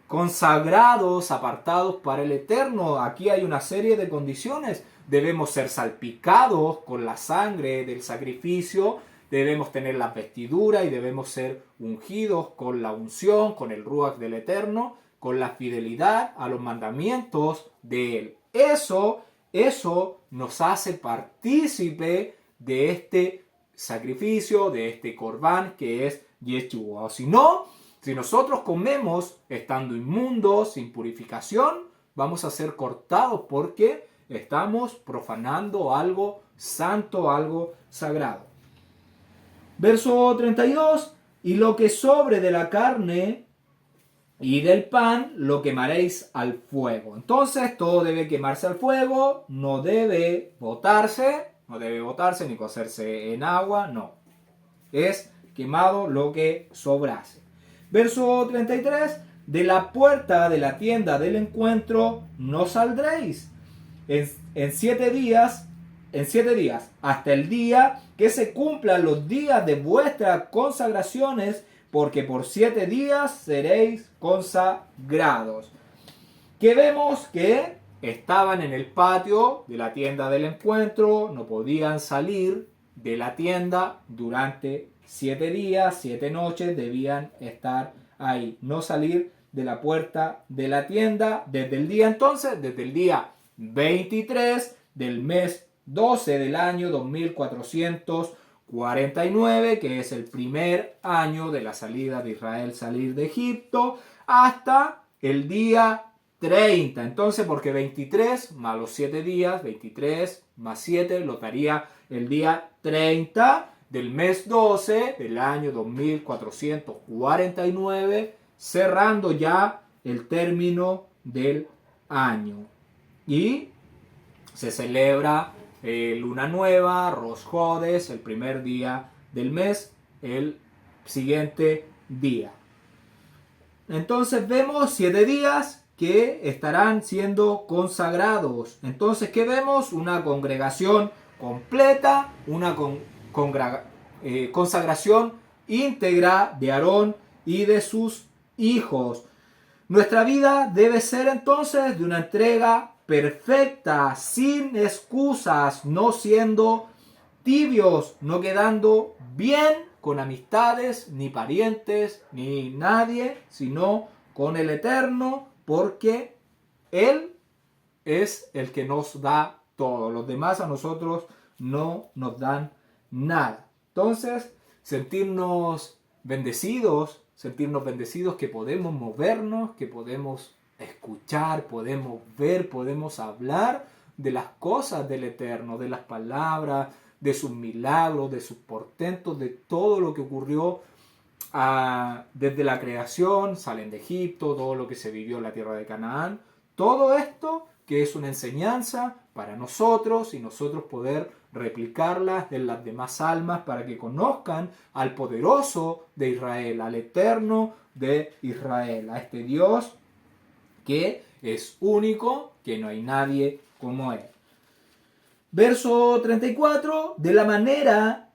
consagrados, apartados para el Eterno. Aquí hay una serie de condiciones. Debemos ser salpicados con la sangre del sacrificio, debemos tener las vestiduras y debemos ser ungidos con la unción, con el Ruach del Eterno, con la fidelidad a los mandamientos de Él. Eso nos hace partícipe de este sacrificio, de este Corbán que es Yeshua. O si no, si nosotros comemos estando inmundos, sin purificación, vamos a ser cortados porque estamos profanando algo santo, algo sagrado. Verso 32. Y lo que sobre de la carne y del pan lo quemaréis al fuego. Entonces todo debe quemarse al fuego, no debe botarse ni cocerse en agua, no. Es quemado lo que sobrase. Verso 33. De la puerta de la tienda del encuentro no saldréis en 7 días, hasta el día que se cumplan los días de vuestras consagraciones, porque por 7 días seréis consagrados. Que vemos que estaban en el patio de la tienda del encuentro, no podían salir de la tienda durante 7 días, 7 noches, debían estar ahí, no salir de la puerta de la tienda desde el día 23 del mes 12 del año 2449, que es el primer año de la salida de Israel, salir de Egipto, hasta el día 30. Entonces, porque 23 más los 7 días, 23 más 7 lo daría el día 30. del mes 12 del año 2449, cerrando ya el término del año. Y se celebra luna nueva, Rosh Hodesh, el primer día del mes, el siguiente día. Entonces vemos 7 días que estarán siendo consagrados. Entonces, ¿qué vemos? Una congregación completa, una consagración íntegra de Aarón y de sus hijos. Nuestra vida debe ser entonces de una entrega perfecta, sin excusas, no siendo tibios, no quedando bien con amistades, ni parientes, ni nadie, sino con el Eterno, porque Él es el que nos da todo. Los demás a nosotros no nos dan nada. Entonces, sentirnos bendecidos que podemos movernos, que podemos escuchar, podemos ver, podemos hablar de las cosas del Eterno, de las palabras, de sus milagros, de sus portentos, de todo lo que ocurrió desde la creación, salen de Egipto, todo lo que se vivió en la tierra de Canaán, todo esto que es una enseñanza para nosotros y nosotros poder replicarlas en las demás almas para que conozcan al poderoso de Israel, al eterno de Israel, a este Dios que es único, que no hay nadie como Él. Verso 34, de la manera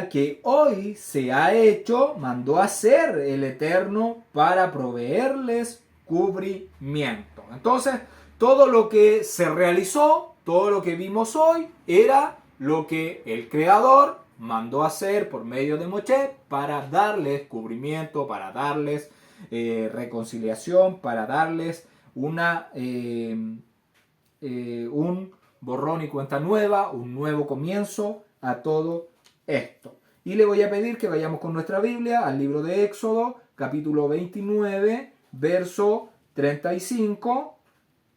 que hoy se ha hecho, mandó hacer el Eterno para proveerles cubrimiento. Entonces, todo lo que se realizó, todo lo que vimos hoy, era lo que el Creador mandó hacer por medio de Moshe para darles cubrimiento, para darles reconciliación, para darles un borrón y cuenta nueva, un nuevo comienzo a todo esto. Y le voy a pedir que vayamos con nuestra Biblia al libro de Éxodo, capítulo 29, verso 35.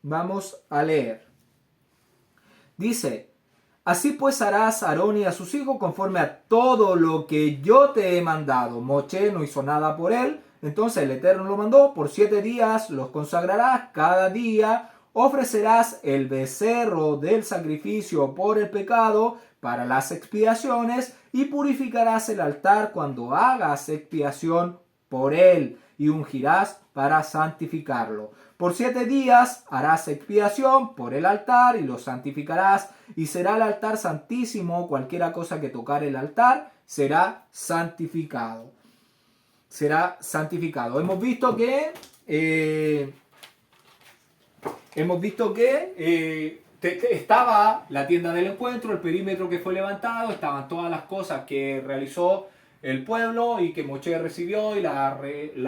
Vamos a leer. Dice: así pues harás a Aarón y a sus hijos conforme a todo lo que yo te he mandado. Moshe no hizo nada por él, entonces el Eterno lo mandó. Por 7 días los consagrarás, cada día ofrecerás el becerro del sacrificio por el pecado para las expiaciones y purificarás el altar cuando hagas expiación por él y ungirás para santificarlo. Por 7 días harás expiación por el altar y lo santificarás, y será el altar santísimo. Cualquiera cosa que tocar el altar será santificado. Será santificado. Hemos visto que estaba la tienda del encuentro, el perímetro que fue levantado, estaban todas las cosas que realizó el pueblo y que Moshe recibió y la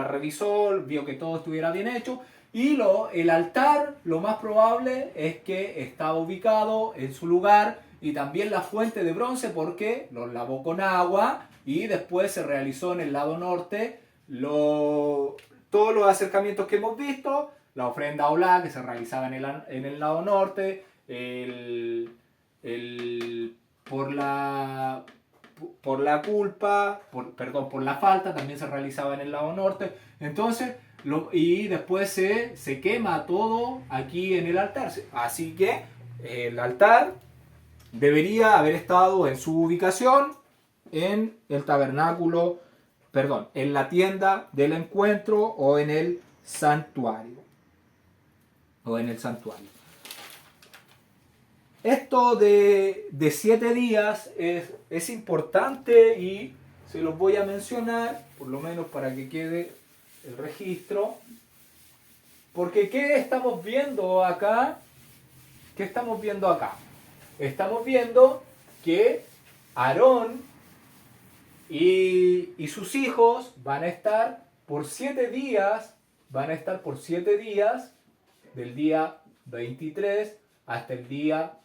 revisó, vio que todo estuviera bien hecho. Y el altar, lo más probable es que estaba ubicado en su lugar, y también la fuente de bronce, porque los lavó con agua, y después se realizó en el lado norte todos los acercamientos que hemos visto, la ofrenda olá que se realizaba en el lado norte, por la falta también se realizaba en el lado norte. Entonces, y después se quema todo aquí en el altar. Así que el altar debería haber estado en su ubicación en el tabernáculo, en la tienda del encuentro o en el santuario. Esto de 7 días es importante y se los voy a mencionar, por lo menos para que quede el registro. Porque ¿qué estamos viendo acá? Estamos viendo que Aarón y sus hijos van a estar por 7 días, del día 23 hasta el día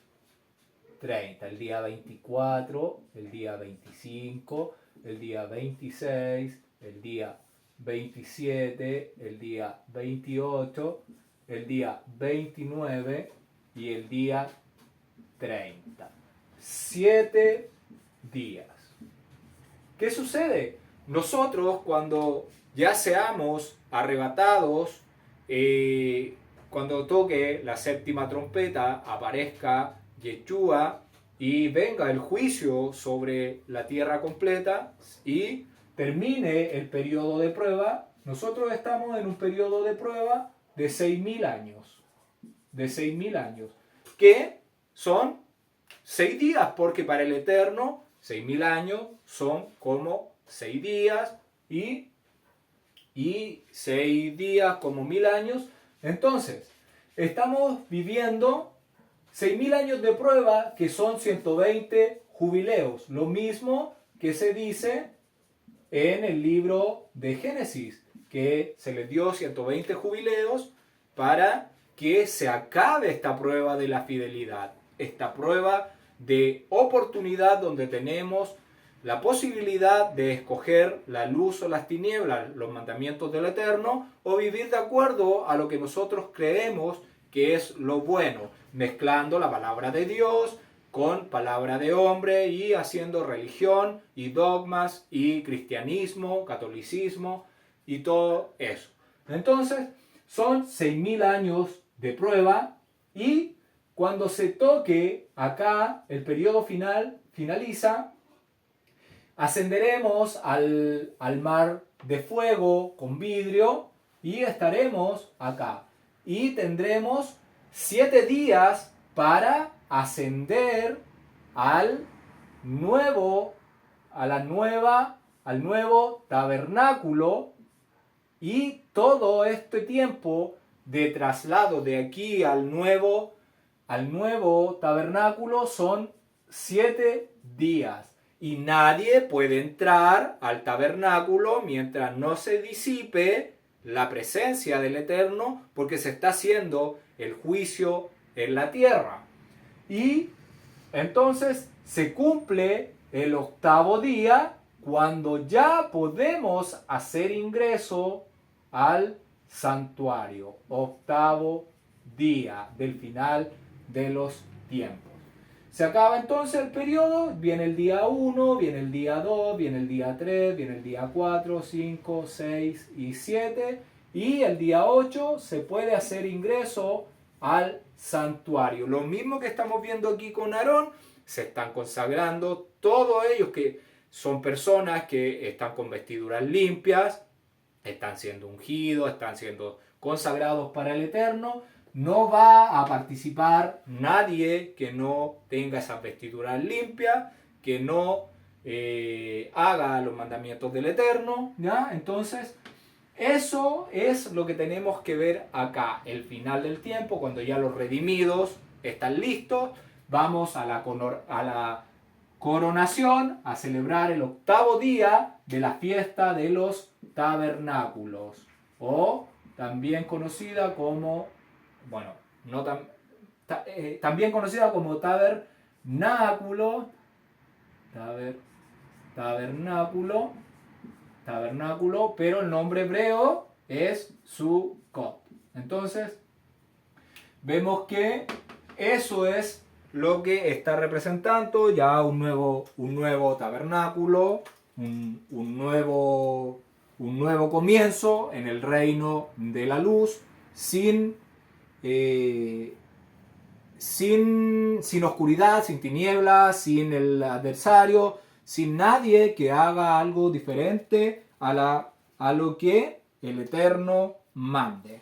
30, el día 24, el día 25, el día 26, el día 27, el día 28, el día 29 y el día 30. 7 días. ¿Qué sucede? Nosotros cuando ya seamos arrebatados, cuando toque la séptima trompeta, aparezca Yeshua y venga el juicio sobre la tierra completa y termine el periodo de prueba, nosotros estamos en un periodo de prueba de 6.000 años. De 6.000 años. Que son 6 días, porque para el Eterno 6.000 años son como 6 días y 6 días como 1.000 años. Entonces, estamos viviendo 6.000 años de prueba, que son 120 jubileos. Lo mismo que se dice en el libro de Génesis, que se les dio 120 jubileos para que se acabe esta prueba de la fidelidad, esta prueba de oportunidad donde tenemos la posibilidad de escoger la luz o las tinieblas, los mandamientos del Eterno, o vivir de acuerdo a lo que nosotros creemos que es lo bueno, mezclando la palabra de Dios con palabra de hombre y haciendo religión y dogmas y cristianismo, catolicismo y todo eso. Entonces, son 6.000 años de prueba y cuando se toque acá el periodo final, finaliza, ascenderemos al mar de fuego con vidrio y estaremos acá. Y tendremos 7 días para ascender al nuevo tabernáculo, y todo este tiempo de traslado de aquí al nuevo tabernáculo son 7 días. Y nadie puede entrar al tabernáculo mientras no se disipe la presencia del Eterno, porque se está haciendo el juicio en la tierra. Y entonces se cumple el 8º día, cuando ya podemos hacer ingreso al santuario. 8º día del final de los tiempos. Se acaba entonces el periodo, viene el día 1, viene el día 2, viene el día 3, viene el día 4, 5, 6 y 7, y el día 8 se puede hacer ingreso al santuario. Lo mismo que estamos viendo aquí con Aarón, se están consagrando todos ellos, que son personas que están con vestiduras limpias, están siendo ungidos, están siendo consagrados para el Eterno. No va a participar nadie que no tenga esas vestiduras limpias, que no haga los mandamientos del Eterno, ¿ya? Entonces, eso es lo que tenemos que ver acá, el final del tiempo, cuando ya los redimidos están listos. Vamos a la coronación, a celebrar el 8º día de la fiesta de los tabernáculos, o también conocida como, también conocida como tabernáculo, pero el nombre hebreo es Sukkot. Entonces, vemos que eso es lo que está representando ya un nuevo tabernáculo, un nuevo comienzo en el reino de la luz, sin oscuridad, sin tinieblas, sin el adversario, sin nadie que haga algo diferente a lo que el Eterno mande.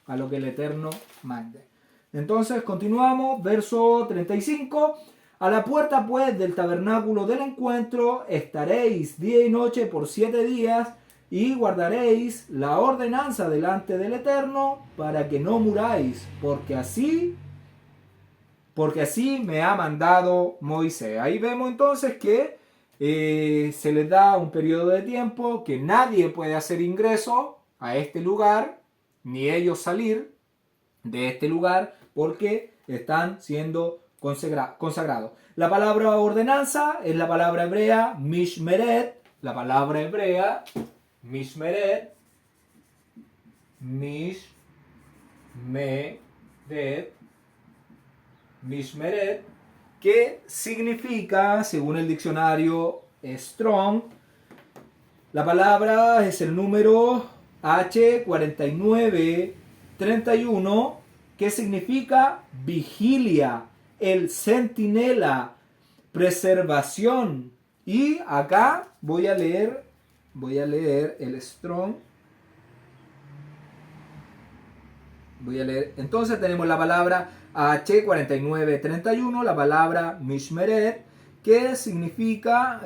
A lo que el Eterno mande. Entonces continuamos, verso 35. A la puerta pues del tabernáculo del encuentro estaréis día y noche por 7 días, y guardaréis la ordenanza delante del Eterno, para que no muráis, porque así me ha mandado Moisés. Ahí vemos entonces que se les da un periodo de tiempo que nadie puede hacer ingreso a este lugar, ni ellos salir de este lugar, porque están siendo consagrados. La palabra ordenanza es la palabra hebrea mishmeret. La palabra hebrea mishmeret, que significa, según el diccionario Strong, la palabra es el número H4931, que significa vigilia, el centinela, preservación. Y acá voy a leer el Strong. Entonces tenemos la palabra H4931, la palabra Mishmeret, que significa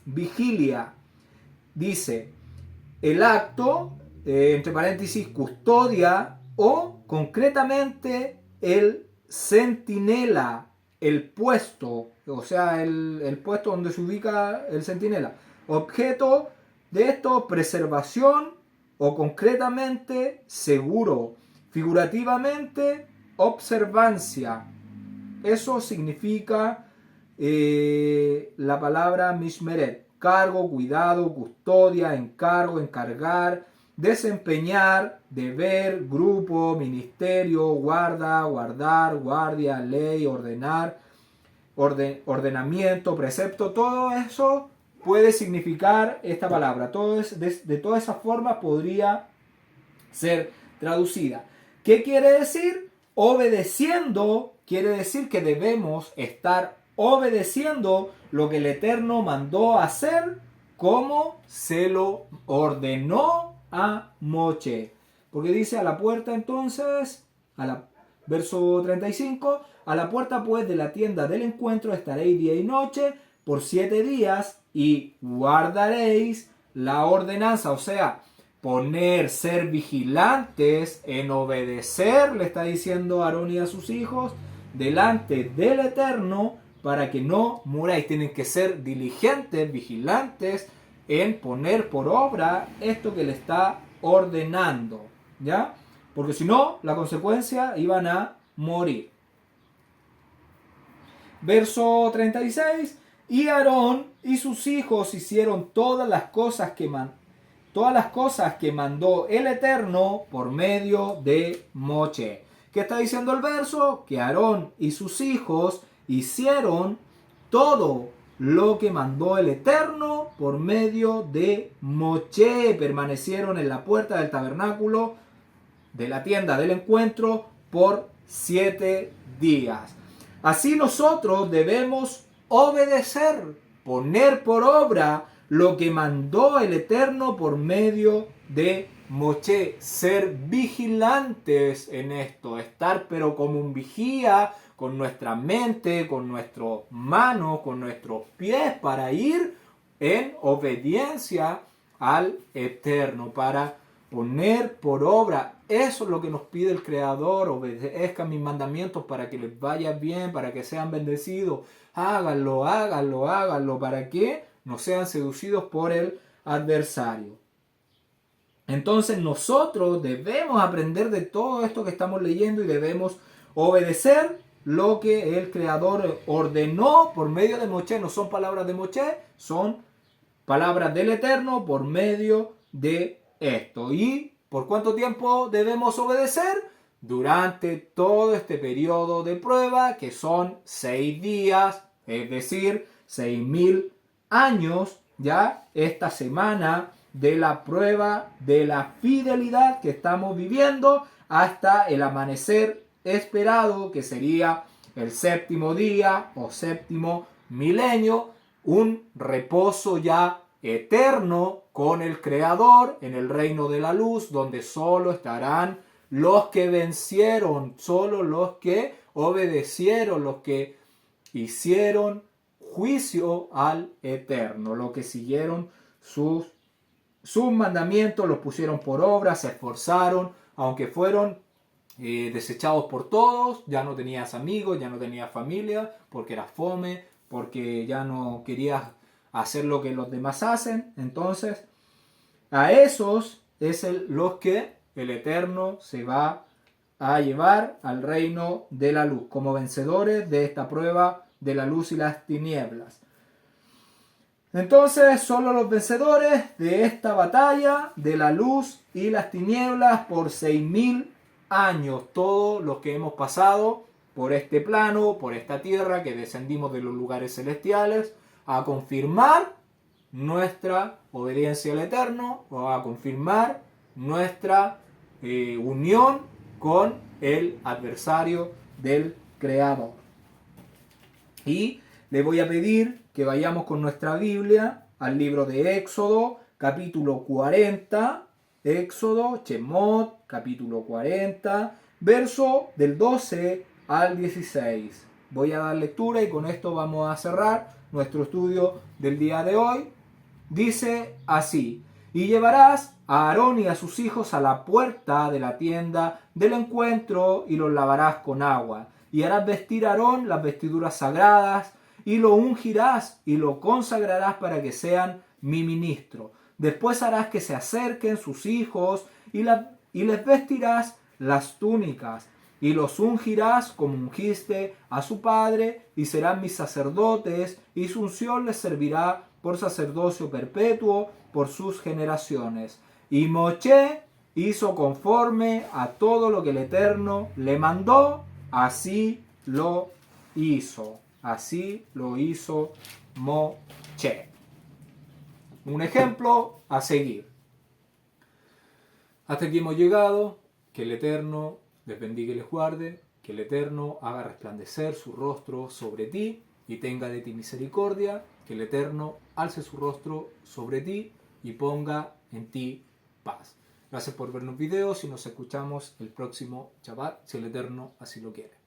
vigilia. Dice, el acto, entre paréntesis, custodia, o concretamente el centinela, el puesto, o sea, el puesto donde se ubica el centinela. Objeto de esto, preservación, o concretamente seguro, figurativamente observancia. Eso significa la palabra mishmeret: cargo, cuidado, custodia, encargo, encargar, desempeñar, deber, grupo, ministerio, guarda, guardar, guardia, ley, ordenar, ordenamiento, precepto. Todo eso puede significar esta palabra. De todas esas formas podría ser traducida. ¿Qué quiere decir? Obedeciendo quiere decir que debemos estar obedeciendo lo que el Eterno mandó hacer, como se lo ordenó a Moche. Porque dice a la puerta entonces, verso 35, a la puerta pues de la tienda del encuentro estaréis día y noche por 7 días y guardaréis la ordenanza, o sea, ser vigilantes en obedecer, le está diciendo a Aarón y a sus hijos, delante del Eterno, para que no muráis. Tienen que ser diligentes, vigilantes en poner por obra esto que le está ordenando, ¿ya? Porque si no, la consecuencia, iban a morir. Verso 36, y Aarón y sus hijos hicieron todas las cosas que mandó el Eterno por medio de Moche. ¿Qué está diciendo el verso? Que Aarón y sus hijos hicieron todo lo que mandó el Eterno por medio de Moche. Permanecieron en la puerta del tabernáculo de la tienda del encuentro por 7 días. Así nosotros debemos obedecer, poner por obra lo que mandó el Eterno por medio de Moche. Ser vigilantes en esto, estar pero como un vigía, con nuestra mente, con nuestras manos, con nuestros pies, para ir en obediencia al Eterno, para poner por obra. Eso es lo que nos pide el Creador: obedezcan mis mandamientos para que les vaya bien, para que sean bendecidos. Háganlo, háganlo, háganlo, para que no sean seducidos por el adversario. Entonces nosotros debemos aprender de todo esto que estamos leyendo y debemos obedecer lo que el Creador ordenó por medio de Moche. No son palabras de Moche, son palabras del Eterno por medio de esto. ¿Y por cuánto tiempo debemos obedecer? Durante todo este periodo de prueba, que son 6 días, es decir, 6.000 años, ya esta semana de la prueba de la fidelidad que estamos viviendo hasta el amanecer esperado, que sería el 7º día o 7º milenio, un reposo ya eterno con el Creador en el reino de la luz, donde solo estarán los que vencieron, solo los que obedecieron, los que hicieron juicio al Eterno, los que siguieron sus mandamientos, los pusieron por obra, se esforzaron, aunque fueron desechados por todos. Ya no tenías amigos, ya no tenías familia, porque eras fome, porque ya no querías hacer lo que los demás hacen. Entonces, a esos es los que el Eterno se va a llevar al reino de la luz, como vencedores de esta prueba de la luz y las tinieblas. Entonces, solo los vencedores de esta batalla de la luz y las tinieblas por 6.000 años, todos los que hemos pasado por este plano, por esta tierra, que descendimos de los lugares celestiales a confirmar nuestra obediencia al Eterno o a confirmar nuestra unión con el adversario del Creador. Y le voy a pedir que vayamos con nuestra Biblia al libro de Éxodo, capítulo 40, Éxodo, Shemot, capítulo 40, verso del 12 al 16. Voy a dar lectura y con esto vamos a cerrar nuestro estudio del día de hoy. Dice así: y llevarás a Aarón y a sus hijos a la puerta de la tienda del encuentro y los lavarás con agua. Y harás vestir a Aarón las vestiduras sagradas y lo ungirás y lo consagrarás para que sean mi ministro. Después harás que se acerquen sus hijos y les vestirás las túnicas y los ungirás como ungiste a su padre y serán mis sacerdotes y su unción les servirá por sacerdocio perpetuo por sus generaciones. Y Moshe hizo conforme a todo lo que el Eterno le mandó, así lo hizo. Así lo hizo Moshe. Un ejemplo a seguir. Hasta aquí hemos llegado. Que el Eterno les bendiga y les guarde. Que el Eterno haga resplandecer su rostro sobre ti y tenga de ti misericordia. Que el Eterno alce su rostro sobre ti y ponga en ti paz. Gracias por vernos videos y nos escuchamos el próximo Shabbat, si el Eterno así lo quiere.